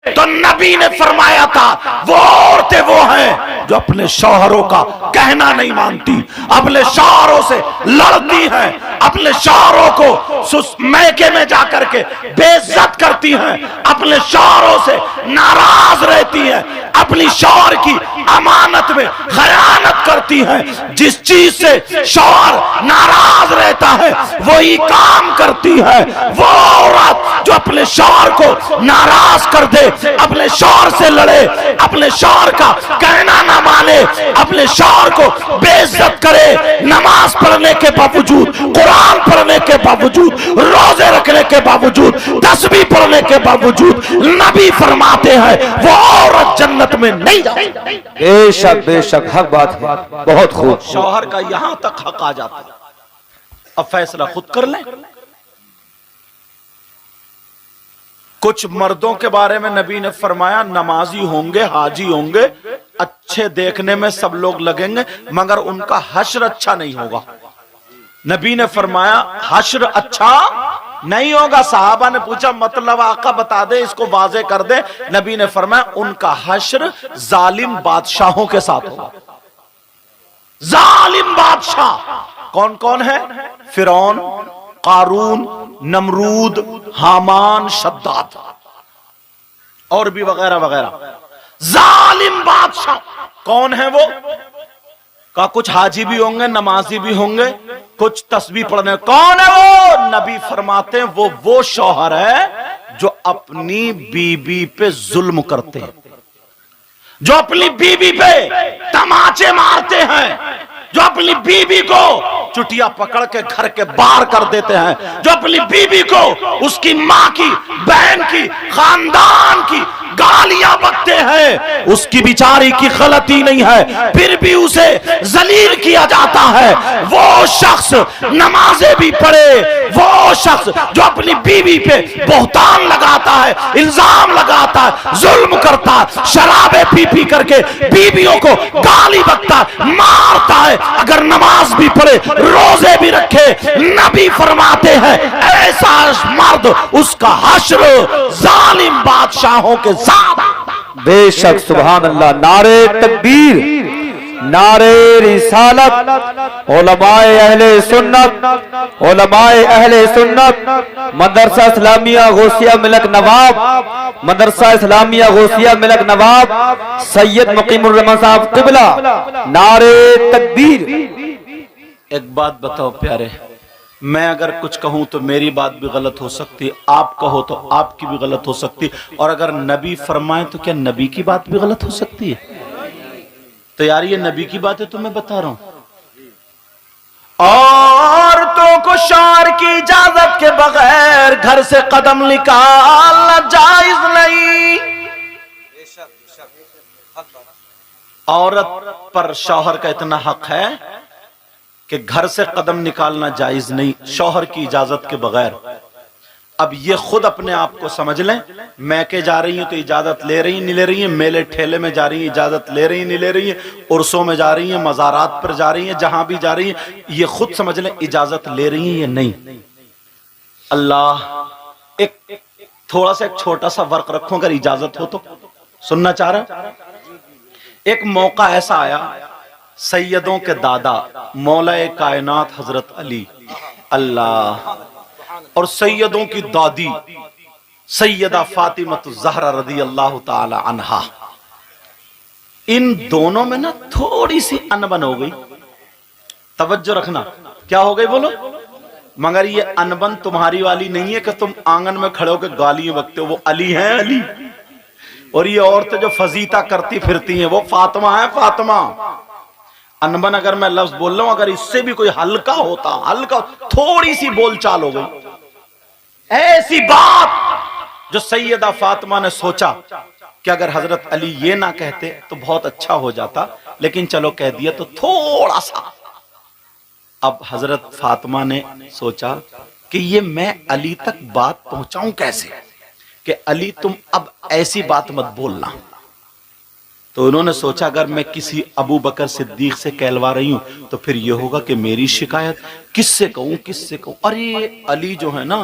تو نبی نے فرمایا تھا وہ عورتیں وہ ہیں جو اپنے شوہروں کا کہنا نہیں مانتی، اپنے شوہروں سے لڑتی ہیں، اپنے شوہروں کو میکے میں جا کر کے بے عزت کرتی ہیں، اپنے شوہروں سے ناراض رہتی ہیں، اپنی شوہر کی امانت میں خیانت کرتی ہیں۔ جس چیز سے شوہر ناراض رہتا ہے وہی کام کرتی ہے۔ وہ عورت جو اپنے شوہر کو ناراض کر دے، اپنے شوہر سے لڑے، اپنے شوہر کا کہنا نہ مانے، اپنے شوہر کو بے عزت کرے، نماز پڑھنے کے باوجود، قرآن پڑھنے کے باوجود، روزے رکھنے کے باوجود، تسبیح پڑھنے کے باوجود، نبی فرماتے ہیں وہ عورت جنت میں نہیں جائے۔ بے شک حق بات ہے، بہت خوب۔ شوہر کا یہاں تک حق آ جاتا ہے، اب فیصلہ خود کر لیں۔ کچھ مردوں کے بارے میں نبی نے فرمایا نمازی ہوں گے، حاجی ہوں گے، اچھے دیکھنے میں سب لوگ لگیں گے، مگر ان کا حشر اچھا نہیں ہوگا۔ نبی نے فرمایا حشر اچھا نہیں ہوگا۔ صحابہ نے پوچھا مطلب آقا بتا دے، اس کو واضح کر دے۔ نبی نے فرمایا ان کا حشر ظالم بادشاہوں کے ساتھ ہوگا۔ ظالم بادشاہ کون کون ہے؟ فرعون، قارون، نمرود، حامان، شداد اور بھی وغیرہ وغیرہ۔ ظالم بادشاہ کون ہے وہ؟ کہ کچھ حاجی بھی ہوں گے، نمازی بھی ہوں گے، کچھ تسبیح پڑھنے۔ کون ہے وہ؟ نبی فرماتے ہیں وہ شوہر ہے جو اپنی بیوی پہ ظلم کرتے ہیں، جو اپنی بیوی پہ تماچے مارتے ہیں، جو اپنی بیوی کو چٹیا پکڑ کے گھر کے باہر کر دیتے ہیں، جو اپنی بیوی کو اس کی ماں کی، بہن کی، خاندان کی گالیاں بکتے ہیں، اس کی بیچاری کی غلطی نہیں ہے پھر بھی اسے ذلیل کیا جاتا ہے۔ وہ شخص نمازیں بھی پڑھے، وہ شخص جو اپنی بیوی پہ بہتان لگاتا ہے، الزام لگاتا ہے، ظلم کرتا ہے، شرابیں پی پی کر کے بیویوں کو گالی بکتا ہے، مارتا ہے، اگر نماز بھی پڑھے، روزے بھی رکھے، نبی فرماتے ہیں ایسا مرد اس کا حشر ظالم بادشاہوں کے ساتھ۔ بے شک سبحان اللہ۔ نعرہ تکبیر، نعرہ رسالت، علماء اہل سنت، علماء اہل سنت، مدرسہ اسلامیہ غوثیہ ملک نواب، مدرسہ اسلامیہ غوثیہ ملک نواب سید مقیم الرحمن صاحب قبلہ، نعرہ تکبیر۔ ایک بات بتاؤ پیارے، میں اگر کچھ کہوں تو میری بات بھی غلط ہو سکتی، آپ کہو تو آپ کی بھی غلط ہو سکتی، اور اگر نبی فرمائے تو کیا نبی کی بات بھی غلط ہو سکتی ہے؟ تو یار یہ نبی کی بات ہے تو میں بتا رہا ہوں۔ عورتوں کو شوہر کی اجازت کے بغیر گھر سے قدم نکالنا جائز نہیں۔ عورت پر شوہر کا اتنا حق ہے کہ گھر سے قدم نکالنا جائز نہیں شوہر کی اجازت کے بغیر۔ اب یہ خود اپنے آپ کو سمجھ لیں، میکے جا رہی ہیں تو اجازت لے رہی ہیں نہیں لے رہی ہیں، میلے ٹھیلے میں جا رہی ہیں اجازت لے رہی ہیں نہیں لے رہی ہیں، عرسوں میں جا رہی ہیں، مزارات پر جا رہی ہیں، جہاں بھی جا رہی ہیں، یہ خود سمجھ لیں اجازت لے رہی ہیں یا نہیں۔ اللہ ایک تھوڑا سا ایک چھوٹا سا ورق رکھوں، اگر اجازت ہو تو سننا چاہ رہا۔ ایک موقع ایسا آیا، سیدوں کے دادا مولا کائنات حضرت علی اللہ اور سیدوں کی دادی سیدہ فاطمہ الزہرا رضی اللہ تعالی عنہا، ان دونوں میں نا تھوڑی سی انبن ہو گئی۔ توجہ رکھنا، کیا ہو گئی بولو؟ مگر یہ انبن تمہاری والی نہیں ہے کہ تم آنگن میں کھڑے ہو کے گالیاں بکتے ہو، وہ علی ہیں علی، اور یہ عورتیں جو فضیتہ کرتی پھرتی ہیں وہ فاطمہ ہیں فاطمہ۔ انبن اگر میں لفظ بول رہا ہوں، اگر اس سے بھی کوئی ہلکا ہوتا، ہلکا تھوڑی سی بول چال ہو گئی، ایسی بات جو سیدہ فاطمہ نے سوچا کہ اگر حضرت علی یہ نہ کہتے تو بہت اچھا ہو جاتا، لیکن چلو کہہ دیا تو تھوڑا سا۔ اب حضرت فاطمہ نے سوچا کہ یہ میں علی تک بات پہنچاؤں کیسے کہ علی تم اب ایسی بات مت بولنا۔ تو انہوں نے سوچا اگر میں کسی ابو بکر صدیق سے کہلوا رہی ہوں تو پھر یہ ہوگا کہ میری شکایت کس سے کہوں کس سے کہوں۔ ارے علی جو ہے نا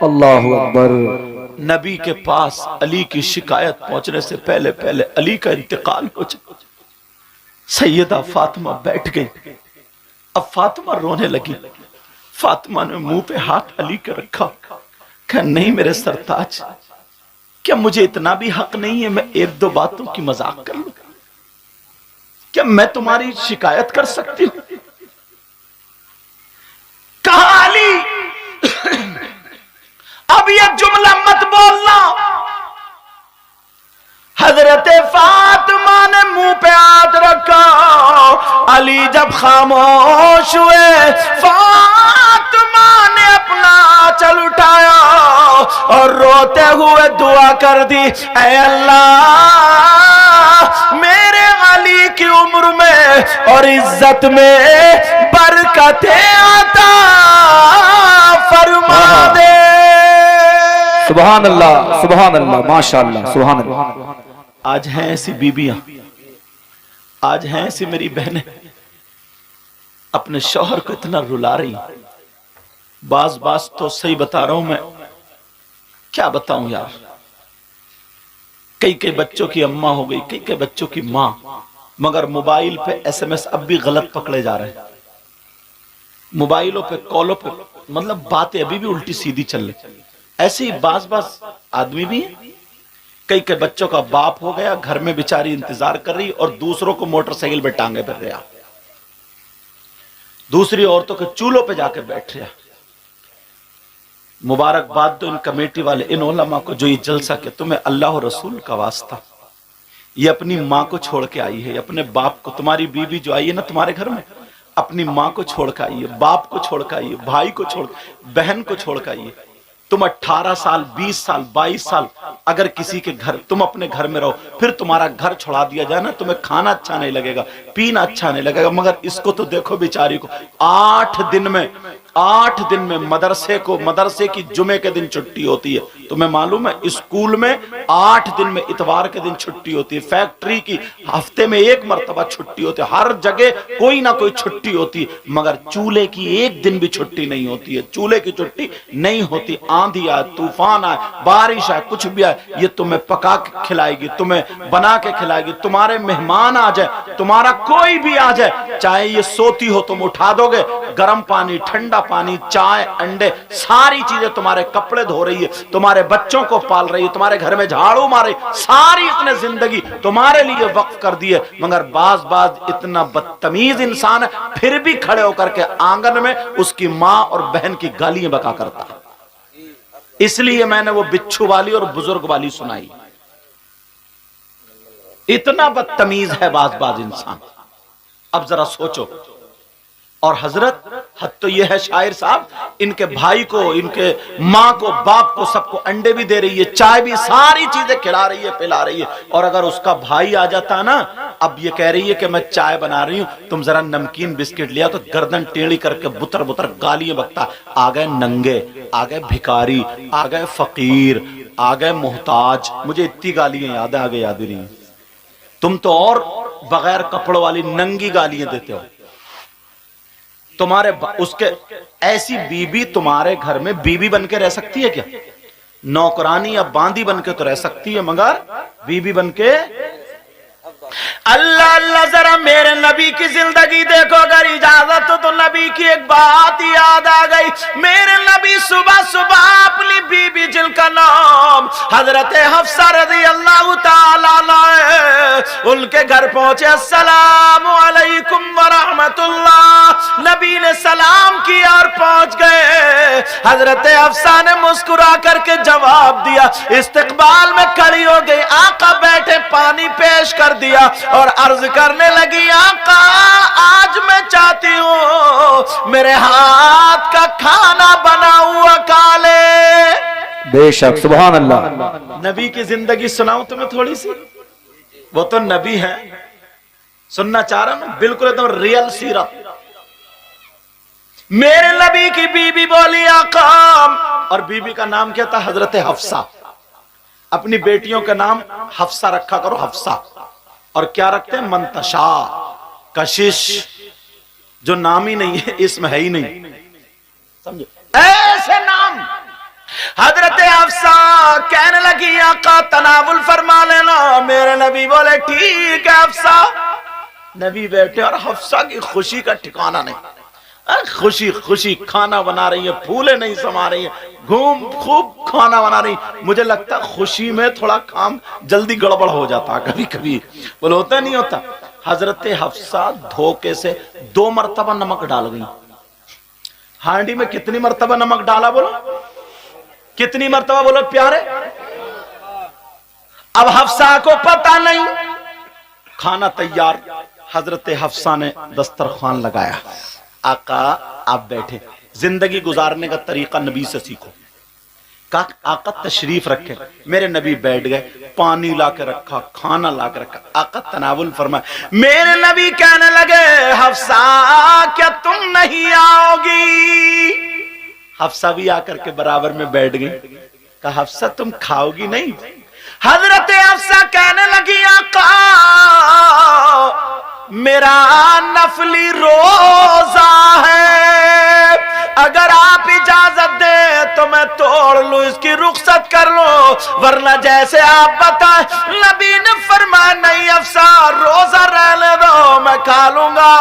اللہ اکبر. نبی کے پاس علی کی شکایت پہنچنے سے پہلے پہلے علی کا انتقال ہو جائے. سیدہ فاطمہ بیٹھ گئی. اب فاطمہ رونے لگی. فاطمہ نے منہ پہ ہاتھ علی کے رکھا. کہ نہیں میرے سرتاج، کیا مجھے اتنا بھی حق نہیں ہے میں ایک دو باتوں کی مذاق کر لوں؟ کیا میں تمہاری شکایت کر سکتی ہوں؟ کہا علی اب یہ جملہ مت بولنا. حضرت فاطمہ نے منہ پہ ہاتھ رکھا. علی جب خاموش ہوئے، فاطمہ نے اپنا آنچل اٹھایا اور روتے ہوئے دعا کر دی، اے اللہ میرے علی کی عمر میں اور عزت میں برکتیں عطا فرما دے. سبحان اللہ، سبحان اللہ، ماشاءاللہ، سبحان اللہ. آج ہیں ایسی بیبیاں، آج ہیں ایسی میری بہنیں اپنے شوہر کو اتنا رلا رہی. بعض تو صحیح بتا رہا ہوں میں، کیا بتاؤں یار. کئی بچوں کی اماں ہو گئی، کئی بچوں کی ماں، مگر موبائل پہ ایس ایم ایس اب بھی غلط پکڑے جا رہے ہیں. موبائلوں پہ کالوں پہ مطلب باتیں ابھی بھی الٹی سیدھی چل رہی. ایسے ہی بعض آدمی بھی ہیں. کئی بچوں کا باپ ہو گیا، گھر میں بیچاری انتظار کر رہی اور دوسروں کو موٹر سائیکل پہ ٹانگے پھر رہا، دوسری عورتوں کے چولہوں پہ جا کے بیٹھ رہا. مبارکباد تو ان کمیٹی والے، ان علماء کو جو یہ جلسہ کہ تمہیں اللہ و رسول کا واسطہ، یہ اپنی ماں کو چھوڑ کے آئی ہے، اپنے باپ کو. تمہاری بیوی جو آئی ہے نا تمہارے گھر میں، اپنی ماں کو چھوڑ کے آئی ہے، باپ کو چھوڑ کے آئی ہے، بھائی کو چھوڑ، بہن کو چھوڑ کے آئی ہے. تم 18 سال 20 سال 22 سال اگر کسی کے گھر، تم اپنے گھر میں رہو، پھر تمہارا گھر چھوڑا دیا جائے نا، تمہیں کھانا اچھا نہیں لگے گا، پینا اچھا نہیں لگے گا. مگر اس کو تو دیکھو بیچاری کو 8 دن میں مدرسے کی جمعے کے دن چھٹی ہوتی ہے. تمہیں معلوم ہے اسکول میں 8 دن میں اتوار کے دن چھٹی ہوتی ہے. فیکٹری کی ہفتے میں 1 مرتبہ چھٹی ہوتی ہے. ہر جگہ کوئی نہ کوئی چھٹی ہوتی ہے، مگر چولہے کی 1 دن بھی چھٹی نہیں ہوتی ہے. چولہے کی چھٹی نہیں ہوتی. آندھی آئے، طوفان آئے، بارش آئے، کچھ بھی آئے، یہ تمہیں پکا کے کھلائے گی، تمہیں بنا کے کھلائے گی. تمہارے مہمان آ جائے، تمہارا کوئی بھی آ جائے، چاہے یہ سوتی ہو تم اٹھا دو گے، گرم پانی، ٹھنڈا پانی، چائے، انڈے، ساری چیزیں، تمہارے کپڑے دھو رہی ہے، تمہارے بچوں کو پال رہی ہے، تمہارے گھر میں جھاڑو مارے، ساری اس نے زندگی تمہارے لیے وقف کر دی ہے. مگر بعض اتنا بدتمیز انسان ہے، پھر بھی کھڑے ہو کر کے آنگن میں اس کی ماں اور بہن کی گالیاں بکا کرتا ہے. اس لیے میں نے وہ بچھو والی اور بزرگ والی سنائی. اتنا بدتمیز ہے بعض انسان. اب ذرا سوچو. اور حضرت حد تو یہ ہے شاعر صاحب، ان کے بھائی کو، ان کے ماں کو، باپ کو، سب کو انڈے بھی دے رہی ہے، چائے بھی، ساری چیزیں کھلا رہی ہے، پلا رہی ہے. اور اگر اس کا بھائی آ جاتا نا، اب یہ کہہ رہی ہے کہ میں چائے بنا رہی ہوں، تم ذرا نمکین بسکٹ لیا، تو گردن ٹیڑھی کر کے بتر بتر گالیاں بکتا. آ گئے ننگے، آ گئے بھکاری، آ گئے فقیر، آ گئے محتاج. مجھے اتنی گالیاں یاد ہے، آگے یاد نہیں. تم تو اور بغیر کپڑوں والی ننگی گالیاں دیتے ہو. تمہارے اس کے ایسی بیوی تمہارے گھر میں بیوی بن کے رہ سکتی ہے کیا؟ نوکرانی یا باندی بن کے تو رہ سکتی ہے، مگر بیوی بن کے. اللہ اللہ ذرا میرے نبی کی زندگی دیکھو. اگر اجازت تو نبی کی ایک بات یاد آ گئی. میرے نبی صبح صبح اپنی بیوی جن کا نام حضرت حفصہ رضی اللہ تعالیٰ عنہ، ان کے گھر پہنچے. السلام علیکم ورحمت اللہ. نبی نے سلام کیا اور پہنچ گئے. حضرت حفصہ نے مسکرا کر کے جواب دیا، استقبال میں کھڑی ہو گئی. آقا بیٹھے، پانی پیش کر دیا اور عرض کرنے لگی، آقا آج میں چاہتی ہوں میرے ہاتھ کا کھانا بنا ہوا کھا لے. بے شک، سبحان اللہ. نبی کی زندگی سناؤں تمہیں تھوڑی سی؟ وہ تو نبی ہے، سننا چاہ رہا ہوں، بالکل ایک دم ریئل سیرت. میرے نبی کی بیوی بولی، آقا. اور بیوی کا نام کیا تھا؟ حضرت حفصہ. اپنی بیٹیوں کا نام حفصہ رکھا کرو، حفصہ. اور کیا رکھتے ہیں؟ منتشا، کشش، جو نام ہی نہیں ہے، اسم ہے ہی نہیں. سمجھو ایسے نام. حضرت حفصہ کہنے لگی آقا تناول فرما لینا. میرے نبی بولے ٹھیک ہے حفصہ. نبی بیٹھے اور حفصہ کی خوشی کا ٹھکانہ نہیں. خوشی خوشی کھانا بنا رہی ہے, پھولے نہیں سما رہی ہے, خوب کھانا بنا رہی. مجھے لگتا خوشی میں تھوڑا کام جلدی گڑبڑ ہو جاتا کبھی کبھی, بولے ہوتا نہیں ہوتا. حضرت حفصہ دھوکے سے 2 مرتبہ نمک ڈال گئی. ہانڈی میں کتنی مرتبہ نمک ڈالا بولو, کتنی مرتبہ بولو پیارے. اب حفصہ کو پتہ نہیں, کھانا تیار. حضرت حفصہ نے دسترخوان لگایا. آقا آپ بیٹھے, زندگی گزارنے کا طریقہ نبی سے سیکھو. آقا تشریف رکھے. میرے نبی بیٹھ گئے, پانی لا کے رکھا, کھانا لا کے رکھا. آقا تناول فرمائے. میرے نبی کہنے لگے حفصہ کیا تم نہیں آؤ گی؟ حفصہ بھی آ کر کے برابر میں بیٹھ گئی. کہا حفصہ تم کھاؤ گی نہیں؟ حضرت حفصہ کہنے لگی آقا میرا نفلی روزہ ہے, اگر آپ اجازت دیں تو میں توڑ لوں, اس کی رخصت کر لوں, ورنہ جیسے آپ بتائیں. نبی نے فرمایا نہیں حفصہ روزہ رہنے دو, میں کھا لوں گا.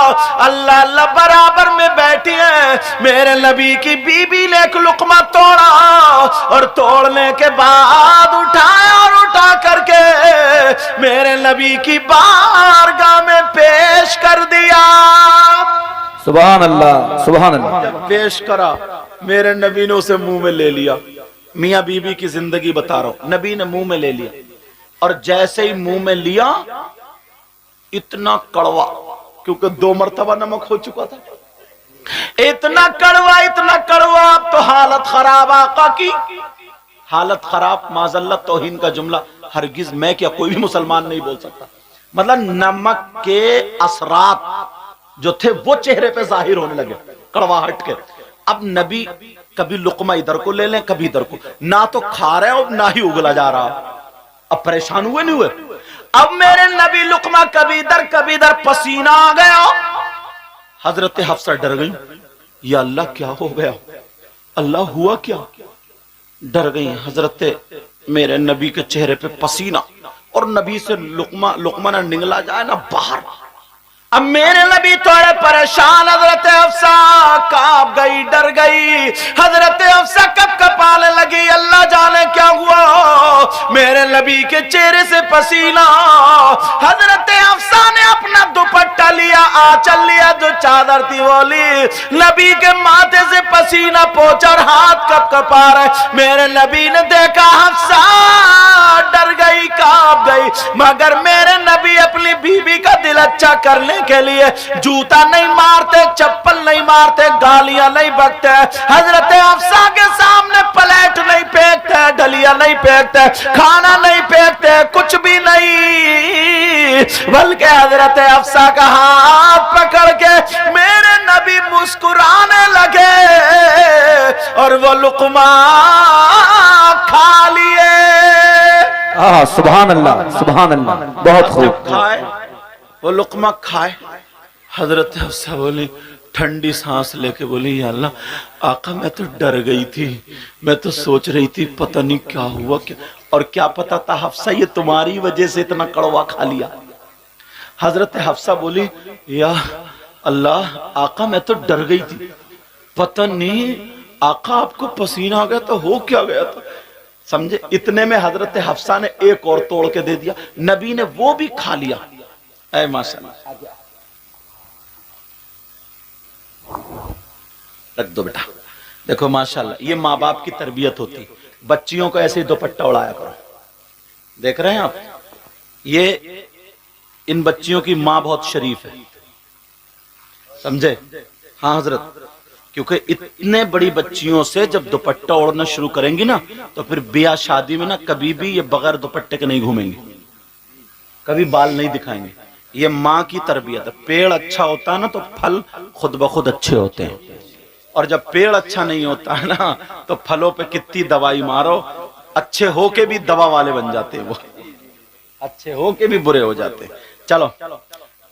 اللہ اللہ برابر میں بیٹھی ہیں. میرے نبی کی بیوی نے ایک لقمہ توڑا اور توڑنے کے بعد اٹھایا اور اٹھا کر کے میرے نبی کی بارگاہ میں پیش کر دیا. سبحان اللہ سبحان اللہ. جب پیش کرا میرے نبی نے اسے منہ میں لے لیا. میاں بی بی کی زندگی بتا رہا ہوں. نبی نے منہ میں لے لیا اور جیسے ہی منہ میں لیا اتنا کڑوا, کیونکہ 2 مرتبہ نمک ہو چکا تھا, اتنا کڑوا. اب تو حالت خراب. آقا کی حالت خراب. معذاللہ توہین کا جملہ ہرگز میں کیا کوئی بھی مسلمان نہیں بول سکتا. مطلب نمک کے اثرات جو تھے وہ چہرے پہ ظاہر ہونے لگے کڑواہٹ کے. اب نبی کبھی لقمہ ادھر کو لے لیں کبھی ادھر کو, نہ تو کھا رہے اور نہ ہی اگلا جا رہا. اب پریشان ہوئے نہیں ہوئے. اب میرے نبی لقمہ کبھی ادھر پسینہ آ گیا. حضرت حفصہ ڈر گئی. یا اللہ کیا ہو گیا, اللہ ہوا کیا؟ ڈر گئی. حضرت میرے نبی کے چہرے پہ پسینہ اور نبی سے لقمہ نہ نگلا جائے نہ باہر. اب میرے نبی تھوڑے پریشان. حضرت حفصہ کانپ گئی, ڈر گئی. حضرت حفصہ کپانے لگی. اللہ جانے کیا ہوا, میرے نبی کے چہرے سے پسینہ. حضرت حفصہ نے اپنا دوپٹہ لیا, آنچل لیا, جو چادر تھی وہ لی, نبی کے ماتھے سے پسینہ پہنچا اور ہاتھ کپا رہے. میرے نبی نے دیکھا حفصہ ڈر گئی, کانپ گئی, مگر میرے نبی اپنی بیوی کا دل اچھا کرنے کے لیے جوتا نہیں مارتے, چپل نہیں مارتے, گالیاں نہیں بکتے. حضرت حفصہ کے سامنے پلیٹ نہیں پھینکتے, ڈلیا نہیں پھینکتے, کھانا نہیں پھینکتے, کچھ بھی نہیں, بلکہ حضرت حفصہ کا ہاتھ پکڑ کے میرے نبی مسکرانے لگے اور وہ لقمہ کھا لیے. سبحان اللہ سبحان اللہ. بہت خوب. کھائے وہ لقمہ کھائے. حضرت حفصہ بولی, ٹھنڈی سانس لے کے بولی یا اللہ آقا میں تو ڈر گئی تھی, میں تو سوچ رہی تھی پتہ نہیں کیا ہوا, اور کیا پتا تھا حفصہ یہ تمہاری وجہ سے اتنا کڑوا کھا لیا. حضرت حفصہ بولی یا اللہ آقا میں تو ڈر گئی تھی, پتہ نہیں آقا آپ کو پسینہ آ گیا تو ہو کیا گیا تھا. سمجھے, اتنے میں حضرت حفصہ نے ایک اور توڑ کے دے دیا. نبی نے وہ بھی کھا لیا. اے ماشاءاللہ, رکھ دو بیٹا. دیکھو ماشاءاللہ یہ ماں باپ کی تربیت ہوتی. بچیوں کو ایسے ہی دوپٹہ اڑایا کرو. دیکھ رہے ہیں آپ, یہ ان بچیوں کی ماں بہت شریف ہے, سمجھے. ہاں حضرت, کیونکہ اتنے بڑی بچیوں سے جب دوپٹہ اوڑھنا شروع کریں گی نا تو پھر بیاہ شادی میں نا کبھی بھی یہ بغیر دوپٹے کے نہیں گھومیں گے, کبھی بال نہیں دکھائیں گے. یہ ماں کی تربیت ہے. پیڑ اچھا ہوتا ہے نا تو پھل خود بخود اچھے ہوتے ہیں, اور جب پیڑ اچھا نہیں ہوتا ہے نا تو پھلوں پہ کتنی دوائی مارو, اچھے ہو کے بھی دوا والے بن جاتے ہیں, وہ اچھے ہو کے بھی برے ہو جاتے ہیں. چلو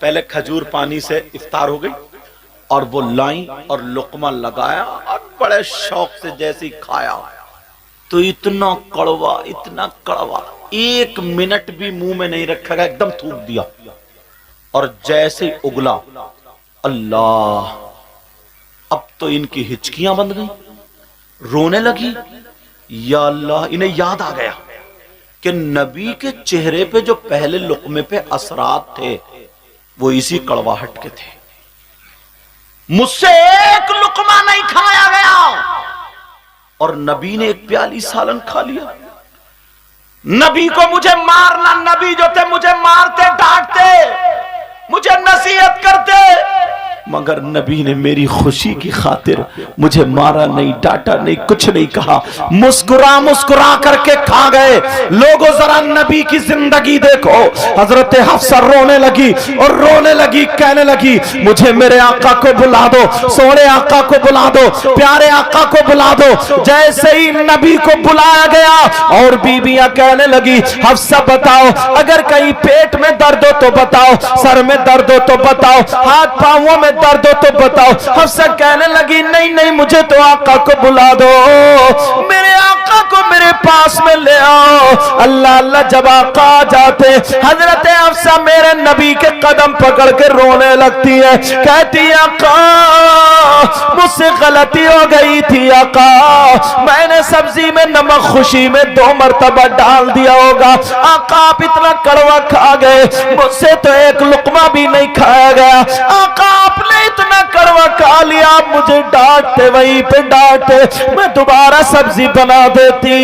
پہلے کھجور پانی سے افطار ہو گئی اور وہ لائیں اور لقمہ لگایا اور بڑے شوق سے جیسے کھایا تو اتنا کڑوا 1 منٹ بھی منہ میں نہیں رکھا گیا، ایک دم تھوک دیا اور جیسے ہی اگلا، اللہ، اب تو ان کی ہچکیاں بند گئیں، رونے لگی۔ یا اللہ، انہیں یاد آ گیا کہ نبی کے چہرے پہ جو پہلے لقمے پہ اثرات تھے وہ اسی کڑواہٹ کے تھے۔ مجھ سے 1 لقمہ نہیں کھایا گیا اور نبی نے 1 پیالی سالن کھا لیا۔ نبی کو مجھے مارنا، نبی جو تھے مجھے مارتے، ڈانٹتے، مجھے نصیحت کرتے، مگر نبی نے میری خوشی کی خاطر مجھے مارا نہیں، ڈانٹا نہیں، کچھ نہیں کہا، مسکرا کر کے کھا گئے۔ لوگوں ذرا نبی کی زندگی دیکھو۔ حضرت حفصہ رونے لگی اور رونے لگی، کہنے لگی مجھے میرے آقا کو بلا دو، سونے آقا کو بلا دو، پیارے آقا کو بلا دو۔ جیسے ہی نبی کو بلایا گیا اور بیویاں کہنے لگی حفصہ بتاؤ، اگر کہیں پیٹ میں درد ہو تو بتاؤ، سر میں درد ہو تو بتاؤ، ہاتھ پاؤں میں درد ہو تو بتاؤ۔ حفصہ کہنے لگی نہیں مجھے تو آقا کو بلا دو، میرے آقا کو میرے پاس میں لے آؤ۔ اللہ جب آقا آ جاتے حضرت حفصہ میرے نبی کے قدم پکڑ کے رونے لگتی ہے، کہتی ہے آقا مجھ سے غلطی ہو گئی تھی آقا، میں نے سبزی میں نمک خوشی میں 2 مرتبہ ڈال دیا ہوگا، آقا آپ اتنا کڑوا کھا گئے، مجھ سے تو 1 لقمہ بھی نہیں کھایا گیا، آقا آپ نے اتنا کڑوا کھا لیا، آپ مجھے ڈانٹتے، وہیں پہ ڈانٹتے، میں دوبارہ سبزی بنا دیتی۔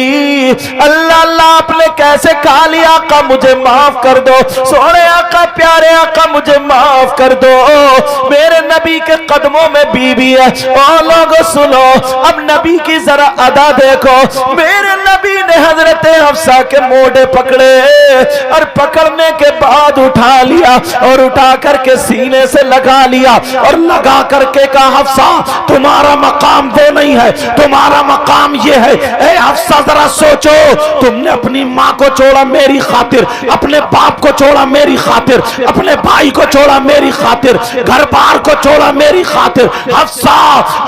اللہ آپ نے کیسے کھا لیا آقا، مجھے معاف کر دو، سونے آقا، پیارے آقا مجھے معاف کر دو۔ میرے نبی کے قدموں میں بیوی ہے، اور لوگوں سنو، اب نبی کی ذرا ادا دیکھو۔ میرے نبی نے حضرت حفصہ کے موڑے پکڑے اور پکڑنے کے بعد اٹھا لیا اور اٹھا کر کے سینے سے لگا لیا اور لگا کر کے کہا حفصہ تمہارا مقام وہ نہیں ہے، تمہارا مقام یہ ہے۔ اے حفصہ ذرا سوچو، تم نے اپنی ماں کو چھوڑا میری خاطر، اپنے باپ کو چھوڑا میری خاطر، اپنے بھائی کو چھوڑا میری خاطر، گھر بار کو چھوڑا میری خاطر۔ حفصہ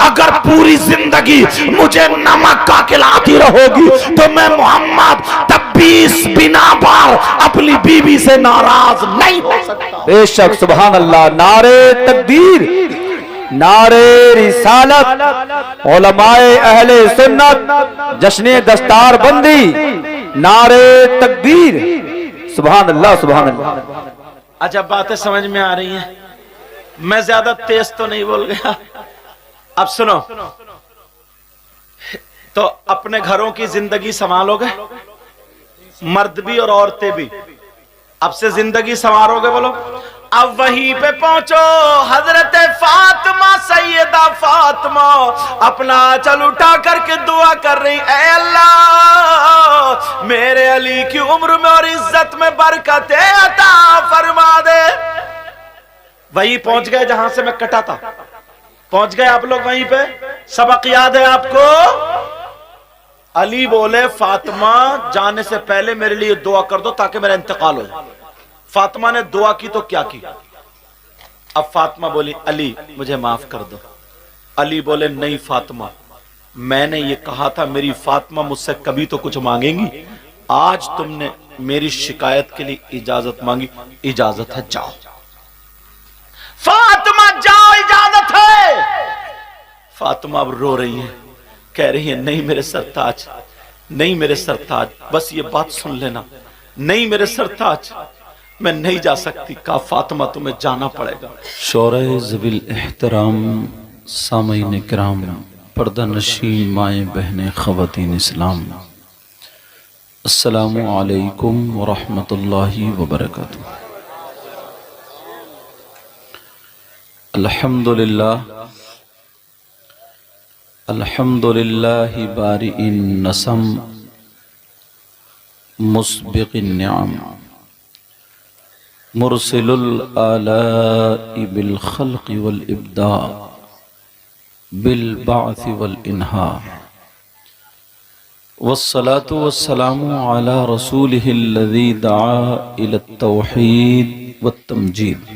اگر پوری زندگی مجھے نمک کا کھلاتی رہو گی تو میں محمد 20 بنا بار اپنی بیوی سے ناراض نہیں ہو سکتا۔ بے شک، سبحان اللہ، نعرے تکبیر، نعرے رسالت، علماء اہل سنت، جشن دستار بندی، نعرے تکبیر، سبحان اللہ سبحان اللہ۔ عجب باتیں سمجھ میں آ رہی ہیں، میں زیادہ تیز تو نہیں بول گیا۔ اب سنو، تو اپنے گھروں کی زندگی سنبھالو گے، مرد بھی اور عورتیں بھی، اب سے زندگی سنوارو گے، بولو۔ اب وہیں پہ پہنچو، حضرت فاطمہ، سیدہ فاطمہ اپنا آنچل اٹھا کر کے دعا کر رہی، اے اللہ میرے علی کی عمر میں اور عزت میں برکت عطا فرما دے۔ وہیں پہنچ گئے جہاں سے میں کٹا تھا، پہنچ گئے آپ لوگ وہیں پہ، سبق یاد ہے آپ کو؟ علی بولے فاطمہ جانے سے پہلے میرے لیے دعا کر دو تاکہ میرا انتقال ہو جائے۔ فاطمہ نے دعا کی تو کیا کی؟ اب فاطمہ بولی علی مجھے معاف کر دو۔ علی بولے نہیں فاطمہ، میں نے یہ کہا تھا میری فاطمہ مجھ سے کبھی تو کچھ مانگیں گی، آج تم نے میری شکایت کے لیے اجازت مانگی، اجازت ہے جاؤ۔ فاطمہ جاؤ، اجازت ہے۔ فاطمہ اب رو رہی ہیں، کہہ رہی ہیں نہیں میرے سرتاج، نہیں میرے سرتاج، بس یہ بات سن لینا، نہیں میرے سرتاج میں نہیں جا سکتی۔ کہا فاطمہ تمہیں جانا پڑے گا۔ شورہ ذوی الاحترام، سامعین کرام، پردہ نشین مائیں بہنیں، خواتین اسلام، السلام علیکم ورحمۃ اللہ وبرکاتہ۔ الحمدللہ، الحمدللہ بارئ النسم، مسبق النعم، مرسل الآلاء بالخلق والإبداع، بالبعث والإنهاء، والصلاة والسلام على رسوله الذي دعا إلى التوحيد والتمجيد،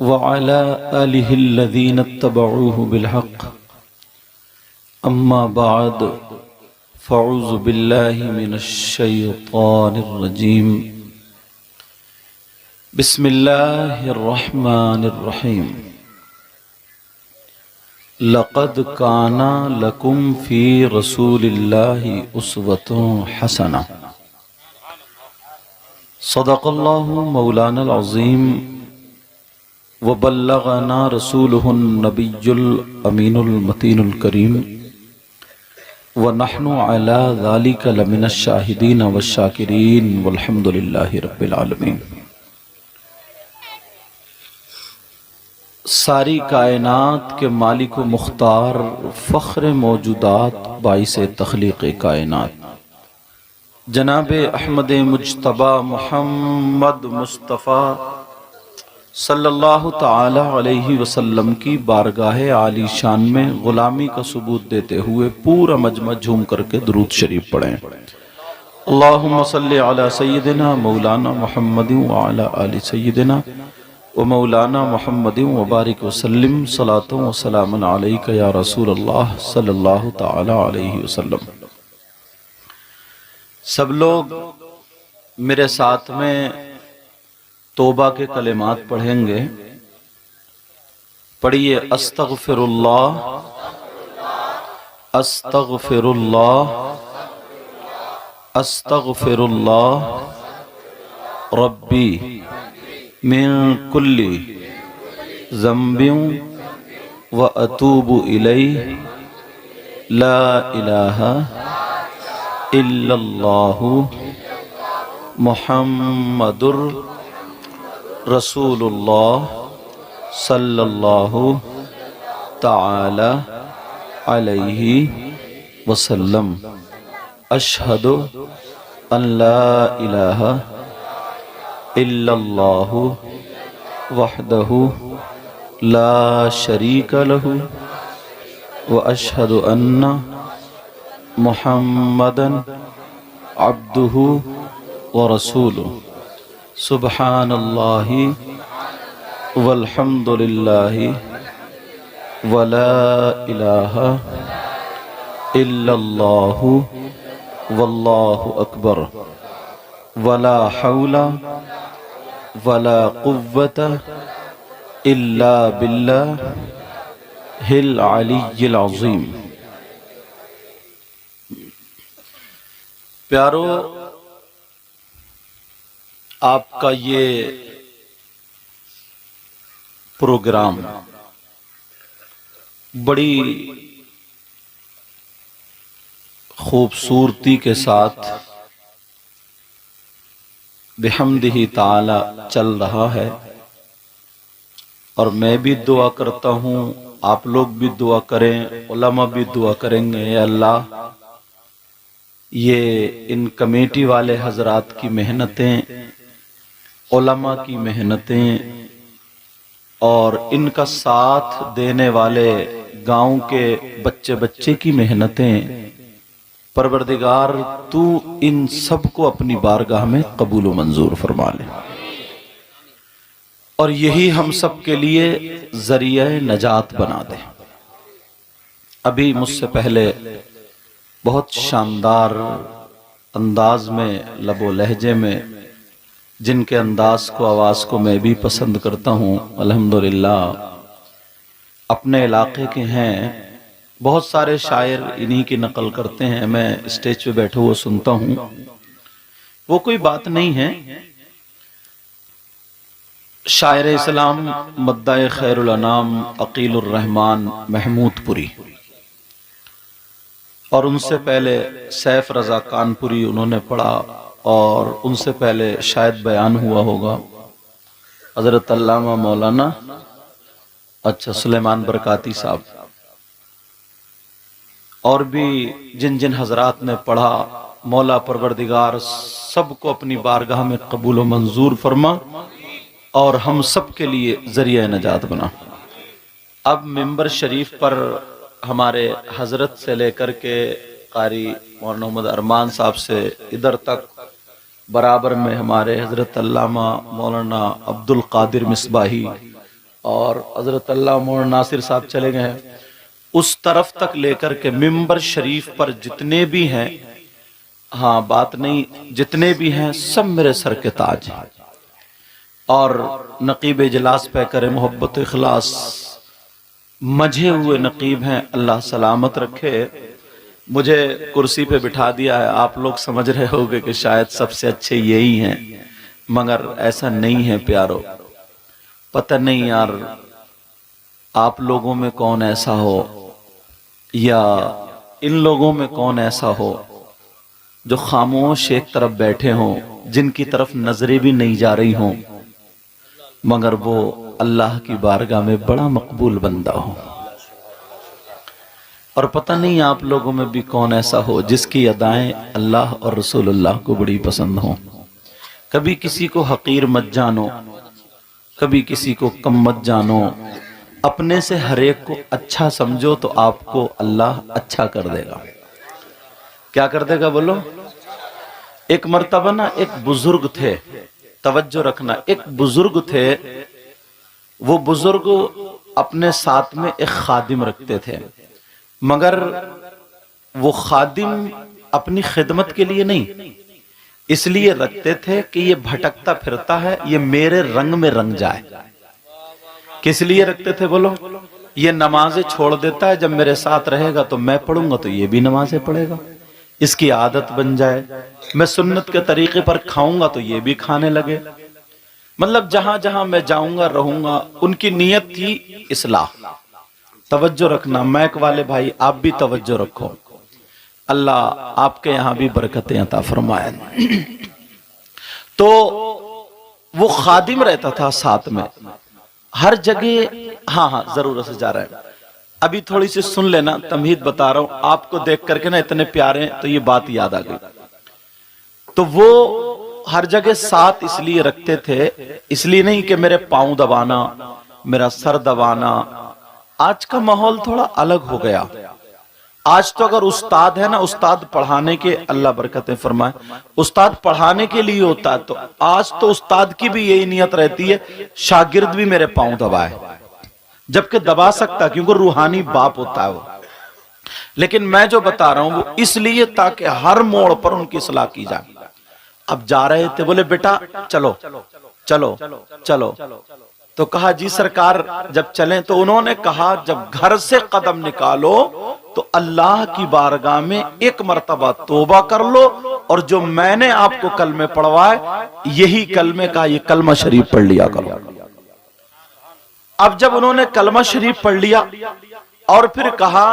وعلى آله الذين اتبعوه بالحق أما بعد فأعوذ بالله من الشيطان الرجيم بسم الله الرحمن الرحيم لقد كان لكم في رسول الله أسوة حسنة صدق الله مولانا العظيم وبلغنا رسوله النبي الأمين المتين الكريم ونحن على ذلك لمن الشاهدين والشاكرين والحمد لله رب العالمين۔ ساری کائنات کے مالک و مختار، فخر موجودات، باعث تخلیق کائنات، جناب احمد مجتبی محمد مصطفیٰ صلی اللہ تعالی علیہ وسلم کی بارگاہ عالی شان میں غلامی کا ثبوت دیتے ہوئے پورا مجمع جھوم کر کے درود شریف پڑھیں۔ اللہم صلی علی سیدنا مولانا محمد وعلی آل سیدنا ومولانا محمد وبارک وسلم صلاۃ و سلام علیک یا رسول اللہ صلی اللہ تعالی علیہ وسلم۔ سب لوگ میرے ساتھ میں توبہ کے کلمات پڑھیں گے۔ پڑھیے، استغفر اللہ استغفر اللہ استغفر اللہ ربی من کل ذنب واتوب الیہ لا الہ الا اللہ محمد رسول اللہ صلی اللہ تعالی علیہ وسلم۔ اشہد ان لا الہ الا اللہ وحدہ لا شریک لہ واشہد ان محمدا عبدہ ورسولہ۔ سبحان اللہ والحمد للہ ولا الہ الا اللہ واللہ اکبر ولا حول ولا قوة الا باللہ العلی العظیم۔ پیارو، آپ کا یہ پروگرام بڑی خوبصورتی کے ساتھ بحمدہ تعالی چل رہا ہے، اور میں بھی دعا کرتا ہوں، آپ لوگ بھی دعا کریں، علماء بھی دعا کریں گے، اے اللہ یہ ان کمیٹی والے حضرات کی محنتیں، علماء کی محنتیں اور ان کا ساتھ دینے والے گاؤں کے بچے بچے کی محنتیں، پروردگار تو ان سب کو اپنی بارگاہ میں قبول و منظور فرما لے، اور یہی ہم سب کے لیے ذریعہ نجات بنا دے۔ ابھی مجھ سے پہلے بہت شاندار انداز میں، لب و لہجے میں، جن کے انداز کو، آواز کو میں بھی پسند کرتا ہوں، الحمدللہ اپنے علاقے کے ہیں، بہت سارے شاعر انہی کی نقل کرتے ہیں، میں اسٹیج پہ بیٹھے ہوئے سنتا ہوں، وہ کوئی بات نہیں ہے۔ شاعر اسلام مدعی خیر الانام عقیل الرحمن محمود پوری، اور ان سے پہلے سیف رضا کانپوری انہوں نے پڑھا، اور ان سے پہلے شاید بیان ہوا ہوگا حضرت علامہ مولانا سلیمان برکاتی صاحب، اور بھی جن جن حضرات نے پڑھا، مولا پروردگار سب کو اپنی بارگاہ میں قبول و منظور فرما، اور ہم سب کے لیے ذریعہ نجات بنا۔ اب ممبر شریف پر ہمارے حضرت سے لے کر کے قاری مولانا محمد ارمان صاحب سے ادھر تک برابر میں ہمارے حضرت علامہ مولانا عبد القادر مصباحی اور حضرت اللہ مولانا ناصر صاحب چلے گئے ہیں، اس طرف تک لے کر کے ممبر شریف پر جتنے بھی ہیں، ہاں بات نہیں، جتنے بھی ہیں سب میرے سر کے تاج ہیں، اور نقیب اجلاس پہ کرے محبت اخلاص مجھے ہوئے نقیب ہیں، اللہ سلامت رکھے۔ مجھے کرسی پہ بٹھا دیا ہے، آپ لوگ سمجھ رہے ہوگے کہ شاید سب سے اچھے یہی ہیں، مگر ایسا نہیں ہے پیارو۔ پتہ نہیں یار آپ لوگوں میں کون ایسا ہو یا ان لوگوں میں کون ایسا ہو جو خاموش ایک طرف بیٹھے ہوں، جن کی طرف نظریں بھی نہیں جا رہی ہوں، مگر وہ اللہ کی بارگاہ میں بڑا مقبول بندہ ہو۔ اور پتہ نہیں آپ لوگوں میں بھی کون ایسا ہو جس کی ادائیں اللہ اور رسول اللہ کو بڑی پسند ہوں۔ کبھی کسی کو حقیر مت جانو، کبھی کسی کو کم مت جانو، اپنے سے ہر ایک کو اچھا سمجھو تو آپ کو اللہ اچھا کر دے گا۔ کیا کر دے گا بولو؟ ایک مرتبہ نا ایک بزرگ تھے، توجہ رکھنا، ایک بزرگ تھے، وہ بزرگ اپنے ساتھ میں ایک خادم رکھتے تھے، مگر وہ خادم اپنی خدمت کے لیے نہیں، اس لیے رکھتے تھے کہ یہ بھٹکتا پھرتا ہے، یہ میرے رنگ میں رنگ جائے۔ کس لیے رکھتے تھے بولو؟ یہ نمازیں چھوڑ دیتا ہے، جب میرے ساتھ رہے گا تو میں پڑھوں گا تو یہ بھی نمازیں پڑھے گا، اس کی عادت بن جائے، میں سنت کے طریقے پر کھاؤں گا تو یہ بھی کھانے لگے۔ مطلب جہاں جہاں میں جاؤں گا رہوں گا، ان کی نیت تھی اصلاح۔ توجہ رکھنا میک والے بھائی، آپ بھی توجہ رکھو، اللہ آپ کے یہاں بھی برکتیں عطا فرمائے۔ تو وہ خادم رہتا تھا ساتھ میں ہر جگہ، ہاں ضرورت سے جا رہا ہے، ابھی تھوڑی سی سن لینا، تمہید بتا رہا ہوں آپ کو، دیکھ کر کے نا اتنے پیارے ہیں تو یہ بات یاد آ گئی۔ تو وہ ہر جگہ ساتھ اس لیے رکھتے تھے، اس لیے نہیں کہ میرے پاؤں دبانا، میرا سر دبانا۔ آج کا ماحول تھوڑا الگ ہو گیا، آج تو اگر استاد ہے نا، استاد پڑھانے کے، اللہ برکتیں فرمائے، استاد پڑھانے کے لیے ہوتا ہے، تو آج تو استاد کی بھی یہی نیت رہتی ہے شاگرد بھی میرے پاؤں دبائے، جبکہ دبا سکتا کیونکہ روحانی باپ ہوتا ہے وہ۔ لیکن میں جو بتا رہا ہوں وہ اس لیے تاکہ ہر موڑ پر ان کی اصلاح کی جائے۔ اب جا رہے تھے، بولے بیٹا چلو چلو چلو، تو کہا جی سرکار جب چلیں، تو انہوں نے کہا جب گھر سے قدم نکالو تو اللہ کی بارگاہ میں ایک مرتبہ توبہ کر لو، اور جو میں نے آپ کو کلمے پڑھوائے یہی کلمے کا یہ کلمہ شریف پڑھ لیا کرو۔ اب جب انہوں نے کلمہ شریف پڑھ لیا اور پھر کہا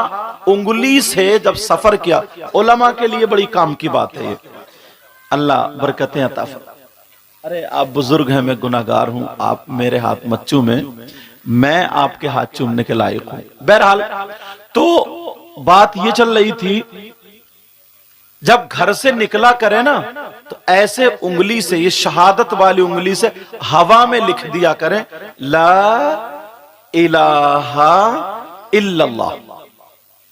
انگلی سے جب سفر کیا، علماء کے لیے بڑی کام کی بات ہے یہ، اللہ برکتیں عطا فرمائے۔ ارے آپ بزرگ ہیں، میں گناہگار ہوں، آپ میرے ہاتھ مت چومیں، میں آپ کے ہاتھ چومنے کے لائق ہوں۔ بہرحال تو بات یہ چل رہی تھی، جب گھر سے نکلا کرے نا تو ایسے انگلی سے، یہ شہادت والی انگلی سے ہوا میں لکھ دیا کریں لا الہ الا اللہ،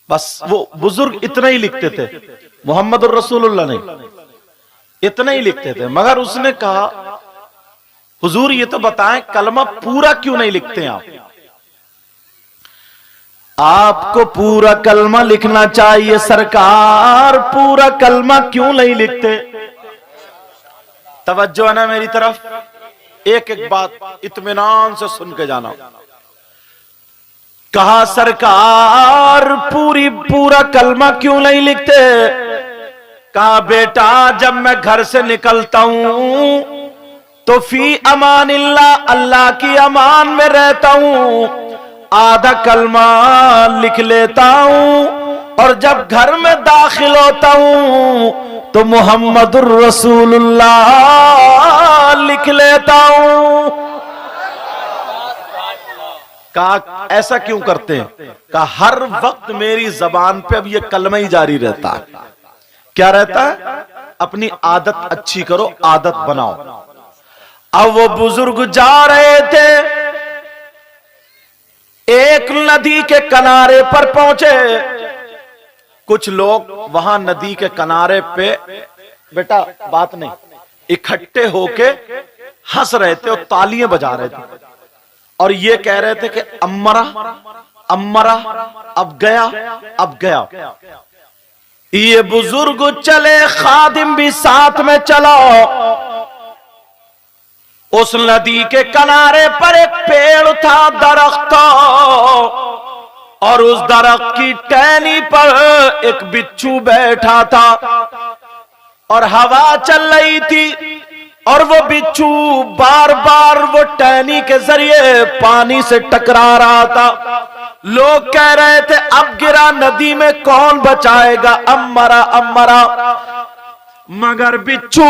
بس وہ بزرگ اتنا ہی لکھتے تھے، محمد الرسول اللہ نہیں، اتنا ہی لکھتے تھے۔ مگر اس نے کہا حضور یہ تو بتائیں کلمہ پورا کیوں نہیں لکھتے آپ؟ آپ کو پورا کلمہ لکھنا چاہیے سرکار، پورا کلمہ کیوں نہیں لکھتے؟ توجہ ہے نا میری طرف، ایک ایک بات اطمینان سے سن کے جانا۔ کہا سرکار پورا کلمہ کیوں نہیں لکھتے؟ کہا بیٹا جب میں گھر سے نکلتا ہوں تو فی امان اللہ، اللہ کی امان میں رہتا ہوں، آدھا کلمہ لکھ لیتا ہوں، اور جب گھر میں داخل ہوتا ہوں تو محمد الرسول اللہ لکھ لیتا ہوں۔ کہا ایسا کیوں کرتے ہیں؟ کہا ہر وقت میری زبان پہ اب یہ کلمہ ہی جاری رہتا ہے۔ کیا رہتا ہے؟ اپنی عادت اچھی کرو، عادت بناؤ۔ اب وہ بزرگ جا رہے تھے، ایک ندی کے کنارے پر پہنچے، کچھ لوگ وہاں ندی کے کنارے پہ بیٹا بات نہیں اکٹھے ہو کے ہنس رہے تھے اور تالیاں بجا رہے تھے۔ اور یہ کہہ رہے تھے کہ امرا امرا اب گیا اب گیا. یہ بزرگ چلے خادم بھی ساتھ میں چلا. اس ندی کے کنارے پر ایک پیڑ تھا، درخت، اور اس درخت کی ٹہنی پر ایک بچھو بیٹھا تھا اور ہوا چل رہی تھی اور وہ بچھو بار بار وہ ٹہنی کے ذریعے پانی سے ٹکرا رہا تھا. لوگ کہہ رہے تھے اب گرا ندی میں کون بچائے گا، امرا امرا. مگر بچھو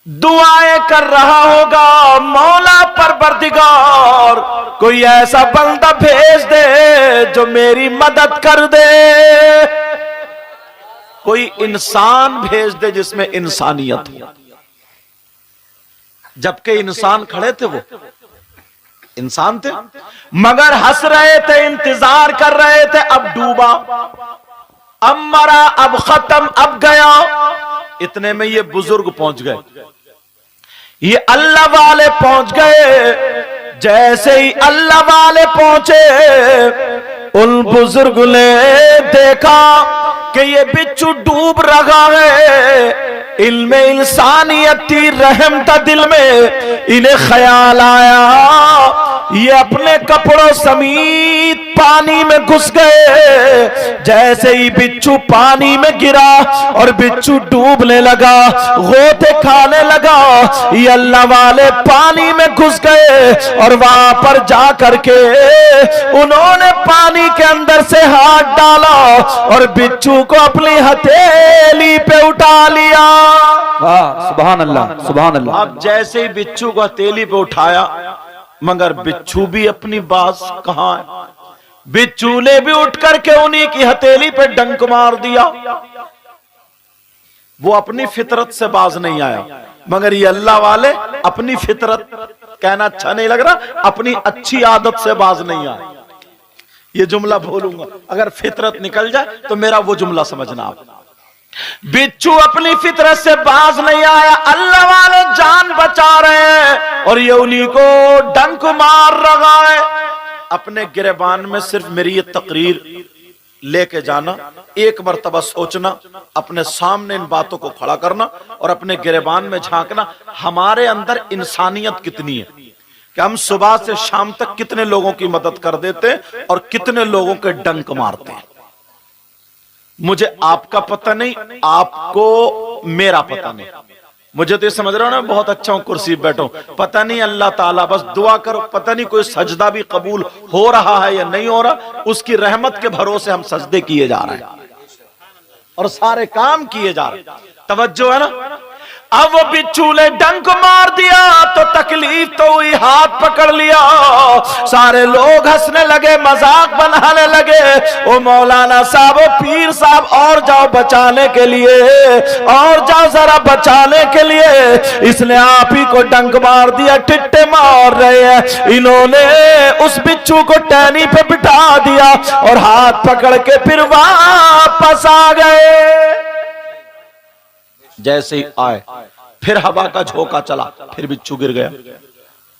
دعائیں کر رہا ہوگا، مولا پروردگار کوئی ایسا بندہ بھیج دے جو میری مدد کر دے، کوئی انسان بھیج دے جس میں انسانیت ہو. جبکہ انسان کھڑے تھے، وہ انسان تھے مگر ہنس رہے تھے، انتظار کر رہے تھے. اب ڈوبا، اب مرا، اب ختم، اب گیا. اتنے میں یہ بزرگ پہنچ گئے، یہ اللہ والے پہنچ گئے. جیسے ہی اللہ والے پہنچے ان بزرگ نے دیکھا کہ یہ بچھو ڈوب رہا ہے. علم انسانیت تھی، رحم تھا دل میں. انہیں خیال آیا یہ اپنے کپڑوں سمیت پانی میں گھس گئے. جیسے ہی بچھو پانی میں گرا اور بچھو ڈوبنے لگا، غوطے کھانے لگا، یہ اللہ والے پانی میں گھس گئے اور وہاں پر جا کر کے انہوں نے پانی کے اندر سے ہاتھ ڈالا اور بچھو کو اپنی ہتھیلی پہ اٹھا لیا. سبحان اللہ سبحان اللہ. اب جیسے ہی بچھو کو ہتھیلی پہ اٹھایا، مگر بچھو بھی اپنی باز کہاں ہے. بچھو نے بھی اٹھ کر کے انہی کی ہتھیلی پہ ڈنک مار دیا. وہ اپنی فطرت سے باز نہیں آیا. مگر یہ اللہ والے اپنی فطرت، کہنا اچھا نہیں لگ رہا، اپنی اچھی عادت سے باز نہیں آئے. یہ جملہ بولوں گا، اگر فطرت نکل جائے تو میرا وہ جملہ سمجھنا آپ. بچھو اپنی فطرت سے باز نہیں آیا، اللہ والے جان بچا رہے ہیں اور یہ انہی کو ڈنک مار رہا ہے. اپنے گریبان میں صرف میری یہ تقریر لے کے جانا، ایک مرتبہ سوچنا، اپنے سامنے ان باتوں کو کھڑا کرنا اور اپنے گریبان میں جھانکنا ہمارے اندر انسانیت کتنی ہے کہ ہم صبح سے شام تک کتنے لوگوں کی مدد کر دیتے اور کتنے لوگوں کے ڈنک مارتے ہیں. مجھے آپ کا پتہ نہیں، آپ کو میرا پتہ نہیں. مجھے تو یہ سمجھ رہا ہوں نا بہت اچھا ہوں، کرسی بیٹھوں، پتہ نہیں اللہ تعالیٰ، بس دعا کرو، پتہ نہیں کوئی سجدہ بھی قبول ہو رہا ہے یا نہیں ہو رہا. اس کی رحمت کے بھروسے ہم سجدے کیے جا رہے ہیں اور سارے کام کیے جا رہے ہیں. توجہ ہے نا. اب وہ بچھو نے ڈنک مار دیا تو تکلیف تو ہوئی، ہاتھ پکڑ لیا. سارے لوگ ہنسنے لگے، مذاق بنانے لگے. او مولانا صاحب، او پیر صاحب، اور جاؤ بچانے کے لیے، اور جاؤ ذرا بچانے کے لیے. اس نے آپ ہی کو ڈنک مار دیا، ٹٹے مار رہے ہیں. انہوں نے اس بچھو کو ٹہنی پہ بٹھا دیا اور ہاتھ پکڑ کے پھر واپس آ گئے. جیسے ہی آئے پھر ہوا کا جھوکا چلا، پھر بچھو گر گیا.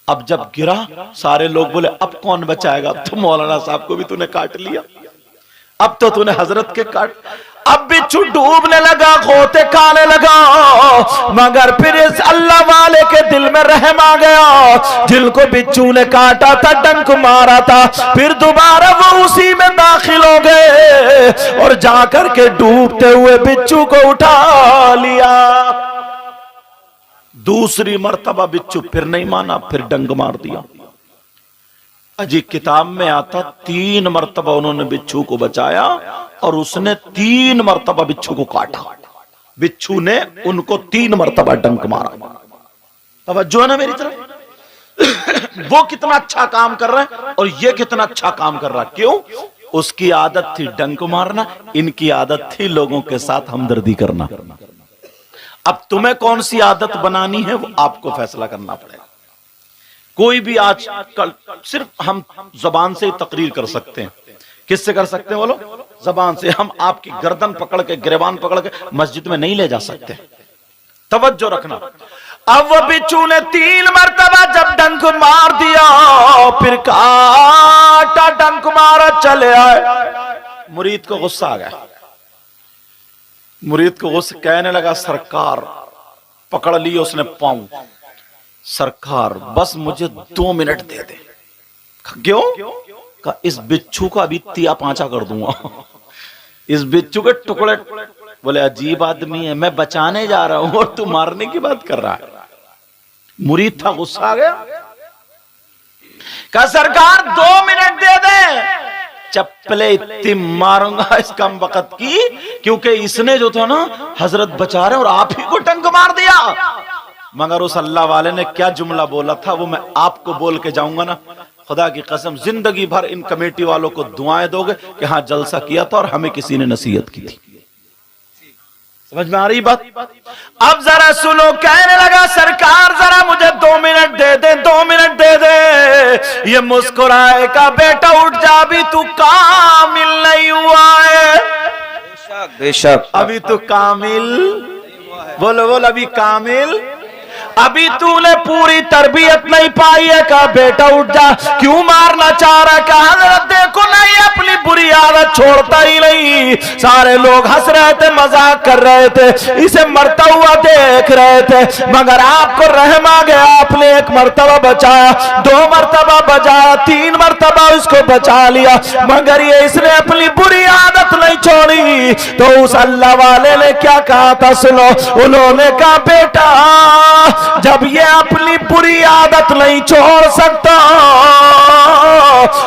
اب جب گرا سارے لوگ بولے اب کون بچائے گا، اب تو مولانا صاحب کو بھی تو نے کاٹ لیا، اب تو نے حضرت کے کاٹ. اب بچھو ڈوبنے لگا، غوطے کھانے لگا. مگر پھر اس اللہ والے کے دل میں رحم آ گیا، جن کو بچھو نے کاٹا تھا، ڈنک مارا تھا، پھر دوبارہ وہ اسی میں داخل ہو گئے اور جا کر کے ڈوبتے ہوئے بچھو کو اٹھا لیا. دوسری مرتبہ بچھو پھر نہیں مانا، پھر ڈنگ مار دیا. اجی کتاب میں آتا 3 مرتبہ انہوں نے بچھو کو بچایا اور اس نے 3 مرتبہ بچھو کو کاٹا. بچھو نے ان کو 3 مرتبہ ڈنک مارا. توجہ ہے نا میری طرف. وہ کتنا اچھا کام کر رہا ہے اور یہ کتنا اچھا کام کر رہا ہے. کیوں؟ اس کی عادت تھی ڈنک مارنا، ان کی عادت تھی لوگوں کے ساتھ ہمدردی کرنا. اب تمہیں کون سی عادت بنانی ہے وہ آپ کو فیصلہ کرنا پڑے گا. کوئی بھی آج کل صرف ہم زبان سے ہی تقریر کر سکتے ہیں. کس سے کر سکتے ہیں بولو؟ زبان سے. ہم آپ کی گردن پکڑ کے، گریبان پکڑ کے مسجد میں نہیں لے جا سکتے. توجہ رکھنا. اب وہ بچھو نے 3 مرتبہ جب ڈنک ڈنک مار دیا، پھر کاٹا ڈنک مارا چلے آئے۔ مرید کو غصہ آ گیا، مرید کو غصہ، کہنے لگا سرکار، پکڑ لی اس نے پاؤں، سرکار بس مجھے 2 منٹ دے دے۔ کیوں؟ کہا اس بچھو کا ابھی تیا پانچا کر دوں گا، اس بچھو کے ٹکڑے۔ بولے عجیب آدمی ہے، میں بچانے جا رہا ہوں اور تو مارنے کی بات کر رہا ہے۔ مرید تھا، غصہ آ گیا، کہا سرکار 2 منٹ دے دے، چپلے اتنی ماروں گا اس کم وقت کی، کیونکہ اس نے جو تھا نا حضرت بچا رہے اور آپ ہی کو ٹنک مار دیا۔ مگر اس اللہ والے نے کیا جملہ بولا تھا وہ میں آپ کو بول کے جاؤں گا نا، خدا کی قسم زندگی بھر ان کمیٹی والوں کو دعائیں دو گے کہ ہاں جلسہ کیا تھا اور ہمیں کسی نے نصیحت کی تھی۔ سمجھ میں آ رہی بات؟ اب ذرا سنو، کہنے لگا سرکار ذرا مجھے 2 منٹ دے دے، 2 منٹ دے دے۔ یہ مسکرائے کا بیٹا اٹھ جا، ابھی تو کامل نہیں ہوا ہے، بے شک ابھی تو کامل، بولو بولو، ابھی کامل، ابھی تو نے پوری تربیت نہیں پائی ہے۔ کہا بیٹا اٹھ جا، کیوں مارنا چاہ رہا ہے؟ کہا حضرت دیکھو نا یہ اپنی بری عادت چھوڑتا ہی نہیں، سارے لوگ ہنس رہے تھے، مذاق کر رہے تھے، اسے مرتا ہوا دیکھ رہے تھے، مگر آپ کو رحم آ گیا، آپ نے 1 مرتبہ بچایا، 2 مرتبہ بچایا، 3 مرتبہ اس کو بچا لیا، مگر یہ اس نے اپنی بری عادت نہیں چھوڑی۔ تو اس اللہ والے نے کیا کہا تھا سنو، انہوں نے کہا بیٹا جب یہ اپنی بری عادت نہیں چھوڑ سکتا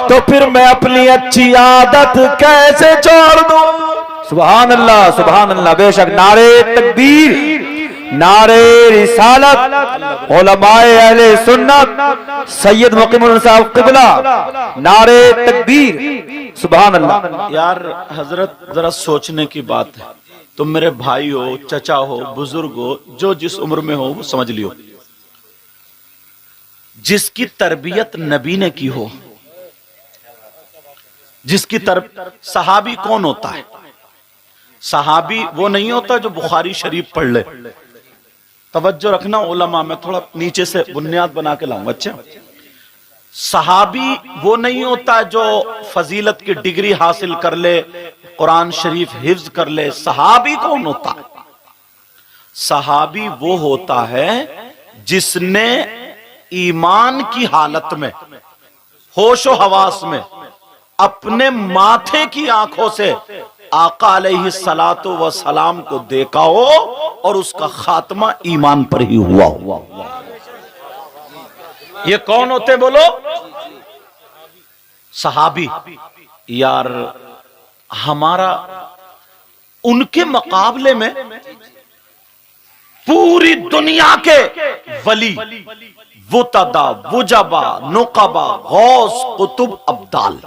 تو پھر میں اپنی اچھی عادت کیسے چھوڑ دوں؟ سبحان اللہ سبحان اللہ، بے شک نعرے تکبیر، نعرے رسالت، علماء اہل سنت، سید مقیم الحسن صاحب قبلہ، نعرے تکبیر، سبحان اللہ۔ یار حضرت ذرا سوچنے کی بات ہے، تم میرے بھائی ہو، چچا ہو، بزرگ ہو، جو جس عمر میں ہو وہ سمجھ لیو، جس کی تربیت نبی نے کی ہو، جس کی صحابی کون ہوتا ہے؟ صحابی وہ نہیں ہوتا جو بخاری شریف پڑھ لے۔ توجہ رکھنا علماء، میں تھوڑا نیچے سے بنیاد بنا کے لاؤں گا۔ اچھا، صحابی وہ نہیں ہوتا جو فضیلت کی ڈگری حاصل کر لے، قرآن شریف حفظ کر لے۔ صحابی کون ہوتا ہے؟ صحابی وہ ہوتا ہے جس نے ایمان کی حالت میں، ہوش و حواس میں، اپنے ماتھے کی آنکھوں سے آقا علیہ الصلوۃ والسلام کو دیکھا ہو اور اس کا خاتمہ ایمان پر ہی ہوا ہوا۔ یہ کون ہوتے بولو؟ صحابی۔ یار ہمارا ان کے مقابلے میں پوری دنیا کے ولی، وتدا، وجبا، نقبا، غوث، قطب، ابدال،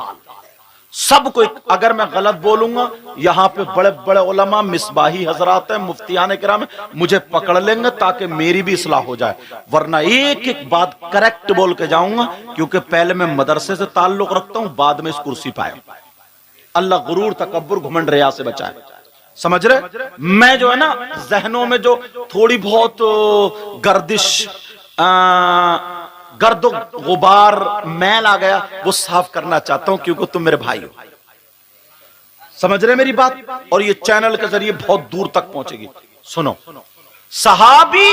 سب کو، اگر میں غلط بولوں گا یہاں پہ بڑے بڑے علماء مصباحی حضرات ہیں، مفتیان کرام ہیں، مجھے پکڑ لیں گے تاکہ میری بھی اصلاح ہو جائے، ورنہ ایک ایک بات کریکٹ بول کے جاؤں گا، کیونکہ پہلے میں مدرسے سے تعلق رکھتا ہوں، بعد میں اس کرسی پہ آیا۔ اللہ غرور، تکبر، گھمنڈ، ریا سے بچائے۔ سمجھ رہے؟ میں جو ہے نا ذہنوں میں جو تھوڑی بہت گردش، گرد و غبار، میل آ گیا، وہ صاف کرنا چاہتا ہوں، کیونکہ تم میرے بھائی ہو۔ سمجھ رہے میری بات؟ اور یہ چینل کے ذریعے بہت دور تک پہنچے گی۔ سنو، صحابی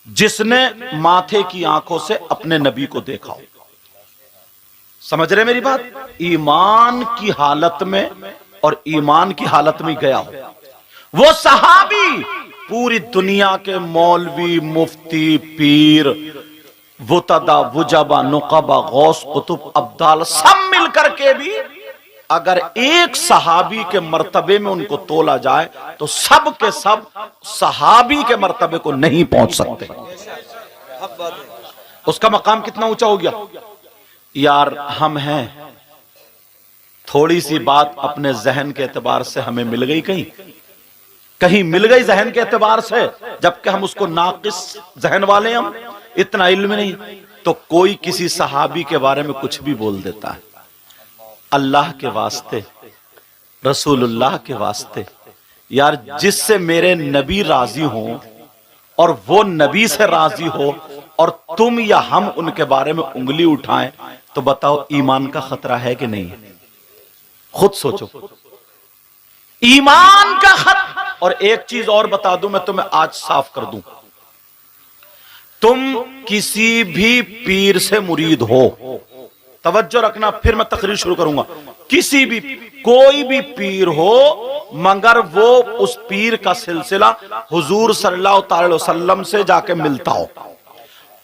جس نے ماتھے کی آنکھوں سے اپنے نبی کو دیکھا ہو، سمجھ رہے میری بات؟ ایمان کی حالت میں اور ایمان کی حالت میں گیا ہو، وہ صحابی پوری دنیا کے مولوی، مفتی، پیر، وتدا، وجبا، نقبا، غوث، قطب، ابدال سب مل کر کے بھی اگر ایک صحابی کے مرتبے میں ان کو تولا جائے تو سب کے سب صحابی کے مرتبے کو نہیں پہنچ سکتے۔ اس کا مقام کتنا اونچا ہو گیا؟ یار ہم ہیں، تھوڑی سی بات اپنے ذہن کے اعتبار سے ہمیں مل گئی، کہیں مل گئی ذہن کے اعتبار سے، جبکہ ہم اس کو ناقص ذہن والے ہیں، ہم اتنا علم نہیں، تو کوئی کسی صحابی کے بارے میں کچھ بھی بول دیتا ہے۔ اللہ کے واسطے، رسول اللہ کے واسطے، یار جس سے میرے نبی راضی ہوں اور وہ نبی سے راضی ہو، اور تم یا ہم ان کے بارے میں انگلی اٹھائیں تو بتاؤ ایمان کا خطرہ ہے کہ نہیں؟ خود سوچو، ایمان کا خطرہ۔ اور ایک چیز اور بتا دوں، میں تمہیں آج صاف کر دوں، تم کسی بھی پیر سے مرید ہو، توجہ رکھنا، پھر میں تقریر شروع کروں گا، کسی بھی کوئی بھی پیر ہو مگر وہ اس پیر کا سلسلہ حضور صلی اللہ تعالی وسلم سے جا کے ملتا ہو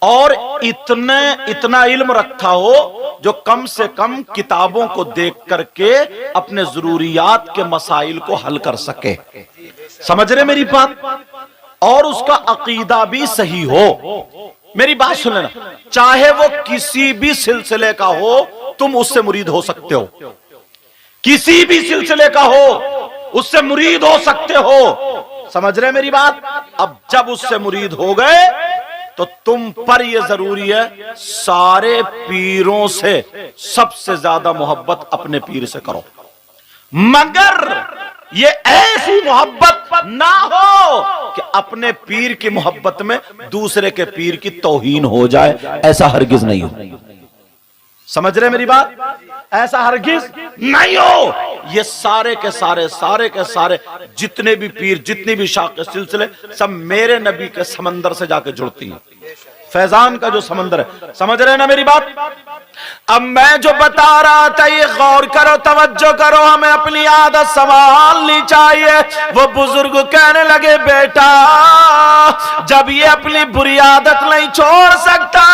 اور اتنا علم رکھتا ہو جو کم سے کم کتابوں کو دیکھ کر کے اپنے ضروریات کے مسائل کو حل کر سکے، سمجھ رہے میری بات؟ اور اس کا عقیدہ بھی صحیح ہو۔ میری بات سن لینا، چاہے وہ کسی بھی سلسلے کا ہو تم اس سے مرید ہو سکتے ہو، کسی بھی سلسلے کا ہو اس سے مرید ہو سکتے ہو، سمجھ رہے میری بات؟ اب جب اس سے مرید ہو گئے تو تم پر یہ ضروری ہے سارے پیروں سے سب سے زیادہ محبت اپنے پیر سے کرو، مگر یہ ایسی محبت نہ ہو کہ اپنے پیر کی محبت میں دوسرے کے پیر کی توہین ہو جائے، ایسا ہرگز نہیں ہو، سمجھ رہے میری بات؟ ایسا ہرگز نہیں ہو۔ یہ سارے کے سارے جتنے بھی پیر، جتنی بھی شاخ سلسلے، سب میرے نبی کے سمندر سے جا کے جڑتی ہیں، فیضان کا جو سمندر ہے، سمجھ رہے نا میری بات؟ اب میں جو بتا رہا تھا یہ غور کرو، توجہ کرو، ہمیں اپنی عادت سنبھالنی چاہیے۔ وہ بزرگ کہنے لگے بیٹا جب یہ اپنی بری عادت نہیں چھوڑ سکتا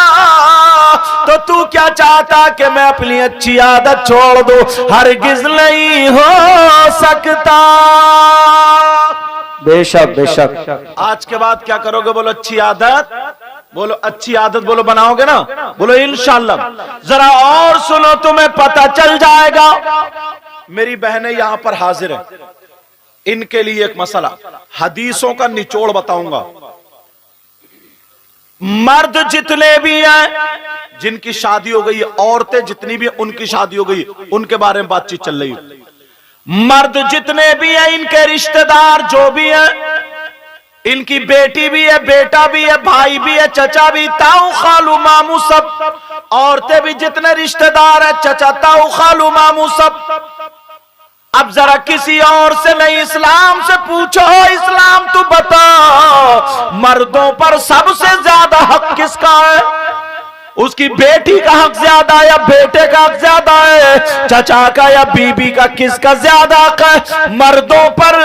تو تو کیا چاہتا کہ میں اپنی اچھی عادت چھوڑ دوں؟ ہرگز نہیں ہو سکتا۔ بے شک بے شک۔ آج کے بعد کیا کرو گے؟ بولو اچھی عادت، بولو اچھی عادت، بولو بناؤ گے نا؟ بولو انشاءاللہ۔ ذرا اور سنو، تمہیں پتہ چل جائے گا۔ میری بہنیں یہاں پر حاضر ہیں، ان کے لیے ایک مسئلہ، حدیثوں کا نچوڑ بتاؤں گا۔ مرد جتنے بھی ہیں جن کی شادی ہو گئی، عورتیں جتنی بھی ان کی شادی ہو گئی، ان کے بارے میں بات چیت چل رہی ہے۔ مرد جتنے بھی ہیں، ان کے رشتہ دار جو بھی ہیں، ان کی بیٹی بھی ہے، بیٹا بھی ہے، بھائی بھی ہے، چچا بھی، تاؤ خالو مامو سب، عورتیں بھی جتنے رشتہ دار ہیں، چچا تاؤ خالو مامو سب۔ اب ذرا کسی اور سے نہیں، اسلام سے پوچھو، اسلام تو بتا مردوں پر سب سے زیادہ حق کس کا ہے؟ اس کی بیٹی کا حق زیادہ ہے یا بیٹے کا حق زیادہ ہے؟ چچا کا یا بی بی کا، کس کا زیادہ حق ہے؟ مردوں پر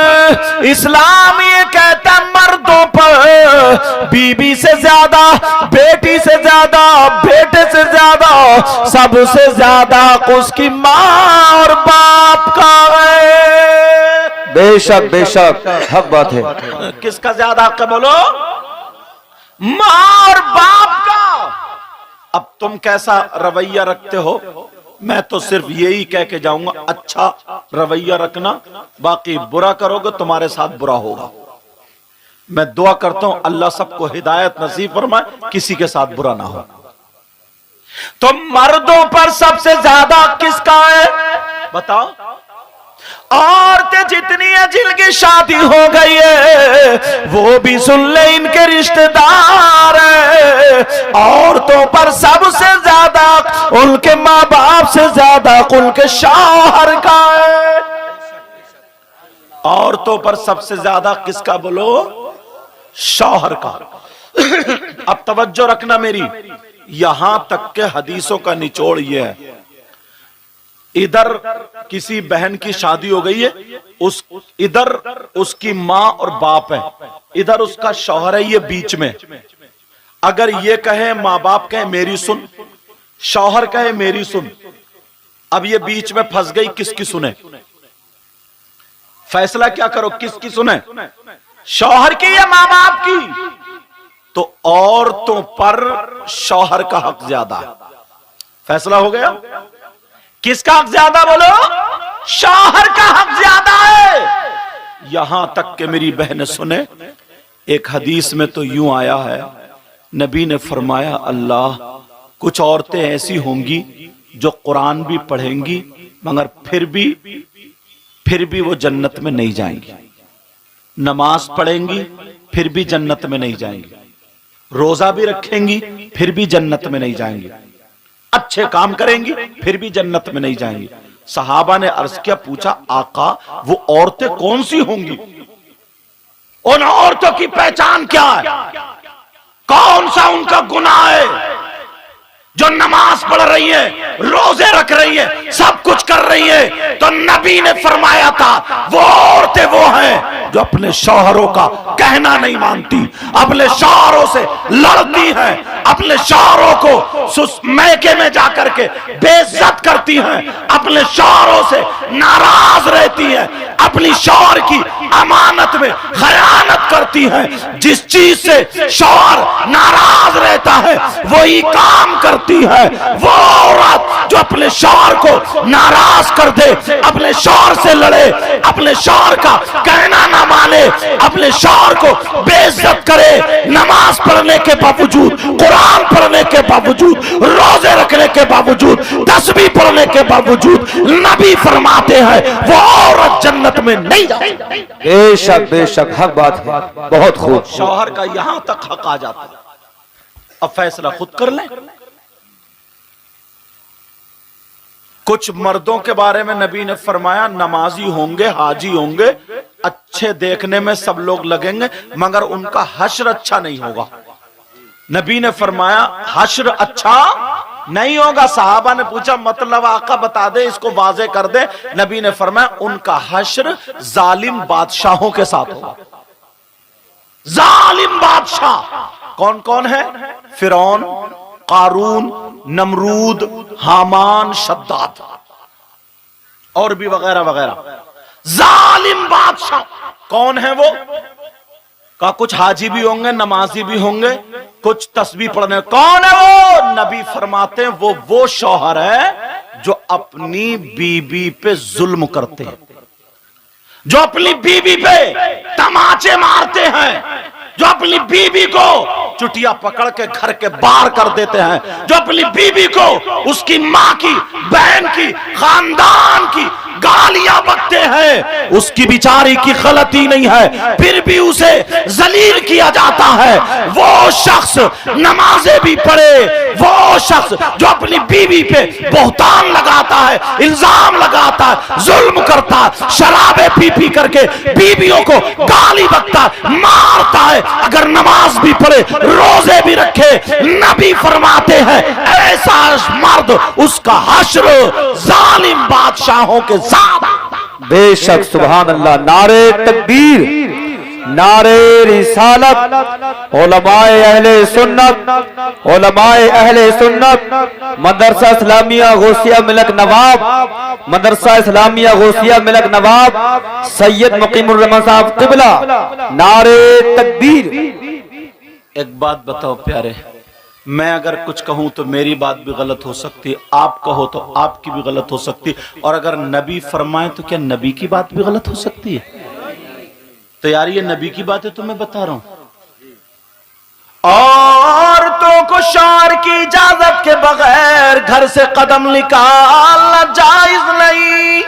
اسلام یہ کہتا ہے مردوں پر بی بی سے زیادہ، بیٹی سے زیادہ، بیٹے سے زیادہ، سب سے زیادہ حق اس کی ماں اور باپ کا ہے۔ بے شک بے شک، حق بات ہے۔ کس کا زیادہ حق ہے؟ بولو ماں اور باپ کا۔ اب تم کیسا رویہ رکھتے ہو؟ میں تو صرف یہی کہہ کے جاؤں گا اچھا رویہ رکھنا، باقی برا کرو گے تمہارے ساتھ برا ہوگا۔ میں دعا کرتا ہوں اللہ سب کو ہدایت نصیب فرمائے، کسی کے ساتھ برا نہ ہو۔ تو مردوں پر سب سے زیادہ کس کا ہے بتاؤ؟ عورتیں جتنی ہیں جن کی شادی ہو گئی ہے وہ بھی سن لے ان کے رشتہ دار ہیں۔ عورتوں پر سب سے زیادہ ان کے ماں باپ سے زیادہ ان کے شوہر کا ہے۔ عورتوں پر سب سے زیادہ کس کا؟ بولو شوہر کا۔ اب توجہ رکھنا میری، یہاں تک کہ حدیثوں کا نچوڑ یہ ہے، ادھر کسی بہن کی شادی ہو گئی ہے، ادھر اس کی ماں اور باپ ہے، ادھر اس کا شوہر ہے، یہ بیچ میں۔ اگر یہ کہے ماں باپ کہے میری سن، شوہر کہے میری سن، اب یہ بیچ میں پھنس گئی، کس کی سنے؟ فیصلہ کیا کرو، کس کی سنے؟ شوہر کی یا ماں باپ کی؟ تو عورتوں پر شوہر کا حق زیادہ ہے۔ فیصلہ ہو گیا؟ کس کا حق زیادہ؟ بولو شوہر کا حق زیادہ ہے۔ یہاں تک کہ میری بہن سنے، ایک حدیث میں تو یوں آیا ہے، نبی نے فرمایا اللہ کچھ عورتیں ایسی ہوں گی جو قرآن بھی پڑھیں گی مگر پھر بھی وہ جنت میں نہیں جائیں گی، نماز پڑھیں گی پھر بھی جنت میں نہیں جائیں گی، روزہ بھی رکھیں گی پھر بھی جنت میں نہیں جائیں گی، اچھے کام کریں گی پھر بھی جنت میں نہیں جائیں گی۔ صحابہ نے عرض کیا، پوچھا آقا وہ عورتیں کون سی ہوں گی؟ ان عورتوں کی پہچان کیا ہے؟ کون سا ان کا گناہ ہے جو نماز پڑھ رہی ہے، روزے رکھ رہی ہے، سب کچھ کر رہی ہے؟ تو نبی نے فرمایا تھا وہ عورتیں وہ ہیں جو اپنے شوہروں کا کہنا نہیں مانتی، اپنے شوہروں سے لڑتی ہیں، اپنے شوہروں کو میکے میں جا کر کے بے عزت کرتی ہیں، اپنے شوہروں سے ناراض رہتی ہیں، اپنی شوہر کی امانت میں خیانت کرتی ہیں۔ جس چیز سے شوہر ناراض رہتا ہے وہی کام کرتی ہے۔ وہ عورت جو اپنے شوہر کو ناراض کر دے، اپنے شوہر سے لڑے، اپنے شوہر کا کہنا نہ مانے، اپنے شوہر کو بے عزت کرے، نماز پڑھنے کے باوجود، قرآن پڑھنے کے باوجود، روزے رکھنے کے باوجود، تسبیح پڑھنے کے باوجود، نبی فرماتے ہیں وہ عورت جنت میں نہیں جائے۔ بے شک حق بات ہے، بہت خوب۔ شوہر کا یہاں تک حق آ جاتا ہے، اب فیصلہ خود کر لیں۔ کچھ مردوں کے بارے میں نبی نے فرمایا نمازی ہوں گے، حاجی ہوں گے، اچھے دیکھنے میں سب لوگ لگیں گے، مگر ان کا حشر اچھا نہیں ہوگا۔ نبی نے فرمایا حشر اچھا نہیں ہوگا۔ صحابہ نے پوچھا مطلب آقا بتا دے، اس کو واضح کر دے۔ نبی نے فرمایا ان کا حشر ظالم بادشاہوں کے ساتھ ہوگا۔ ظالم بادشاہ کون کون ہے؟ فرعون، قارون، نمرود، حامان، شداد اور بھی وغیرہ وغیرہ۔ ظالم بادشاہ کون ہے وہ؟ کہا کچھ حاجی بھی ہوں گے، نمازی بھی ہوں گے، کچھ تسبیح پڑھنے۔ کون ہے وہ؟ نبی فرماتے ہیں وہ شوہر ہے جو اپنی بیوی پہ ظلم کرتے ہیں، جو اپنی بیوی پہ تماچے مارتے ہیں، جو اپنی بیوی کو چٹیا پکڑ کے گھر کے باہر کر دیتے ہیں، جو اپنی بیوی کو اس کی ماں کی، بہن کی، خاندان کی گالیاں بکتے ہیں۔ اس کی بیچاری کی غلطی نہیں ہے پھر بھی اسے ذلیل کیا جاتا ہے۔ وہ شخص نمازیں بھی پڑھے، وہ شخص جو اپنی بیوی پہ بہتان لگاتا ہے، الزام لگاتا ہے، ظلم کرتا ہے، شرابیں پی پی کر کے بیویوں کو گالی بکتا ہے، مارتا ہے، اگر نماز بھی پڑھے، روزے بھی رکھے، نبی فرماتے ہیں ایسا مرد اس کا حشر ظالم بادشاہوں کے ساتھ۔ بے شک سبحان اللہ۔ نعرہ تکبیر، نعرہ رسالت، علماء اہل سنت، علماء اہل سنت، مدرسہ اسلامیہ غوثیہ ملک نواب، مدرسہ اسلامیہ غوثیہ ملک نواب سید مقیم الرحمن صاحب قبلہ، نعرہ تکبیر۔ ایک بات بتاؤ پیارے، میں اگر کچھ کہوں تو میری بات بھی غلط ہو سکتی ہے، آپ کہو تو آپ کی بھی غلط ہو سکتی ہے، اور اگر نبی فرمائے تو کیا نبی کی بات بھی غلط ہو سکتی ہے؟ تو یار یہ نبی کی بات ہے تو میں بتا رہا ہوں۔ عورتوں کو شوہر کی اجازت کے بغیر گھر سے قدم نکالنا جائز نہیں۔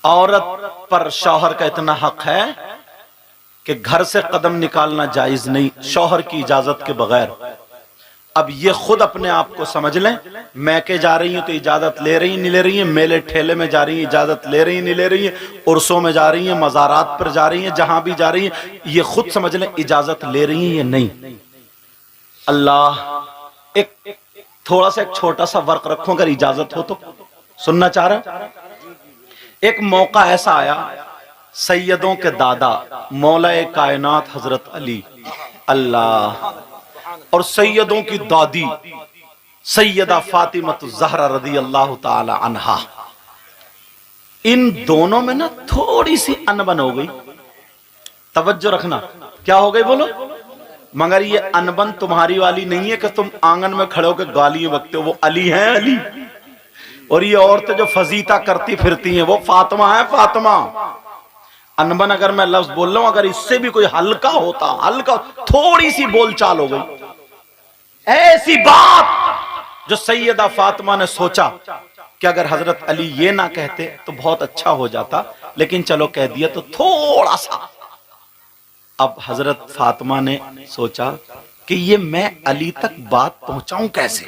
عورت پر شوہر کا اتنا حق ہے کہ گھر سے قدم نکالنا جائز نہیں شوہر کی اجازت کے بغیر۔ اب یہ خود اپنے آپ کو سمجھ لیں، میکے جا رہی ہیں تو اجازت لے رہی ہیں نہیں لے رہی ہیں، میلے ٹھیلے میں جا رہی ہیں اجازت لے رہی ہیں نہیں لے رہی ہیں، عرسوں میں جا رہی ہیں، مزارات پر جا رہی ہیں، جہاں بھی جا رہی ہیں، یہ خود سمجھ لیں اجازت لے رہی ہیں یا نہیں۔ اللہ ایک تھوڑا سا ایک چھوٹا سا ورق رکھو، اگر اجازت ہو تو سننا چاہ رہا۔ ایک موقع ایسا آیا، سیدوں کے دادا مولا کائنات حضرت علی اللہ اور سیدوں کی دادی سیدہ فاطمہ الزہرا رضی اللہ تعالی عنہا، ان دونوں میں نا تھوڑی سی انبن ہو گئی۔ توجہ رکھنا، کیا ہو گئی بولو؟ مگر یہ انبن تمہاری والی نہیں ہے کہ تم آنگن میں کھڑے ہو کے گالیاں بکتے ہو، وہ علی ہیں علی، اور یہ عورتیں جو فضیتہ کرتی پھرتی ہیں وہ فاطمہ ہے فاطمہ۔ انبن اگر میں لفظ بول رہا ہوں، اگر اس سے بھی کوئی ہلکا ہوتا، ہلکا تھوڑی سی بول چال ہو گئی، ایسی بات جو سیدہ فاطمہ نے سوچا کہ اگر حضرت علی یہ نہ کہتے تو بہت اچھا ہو جاتا، لیکن چلو کہہ دیا تو تھوڑا سا اب حضرت فاطمہ نے سوچا کہ یہ میں علی تک بات پہنچاؤں کیسے؟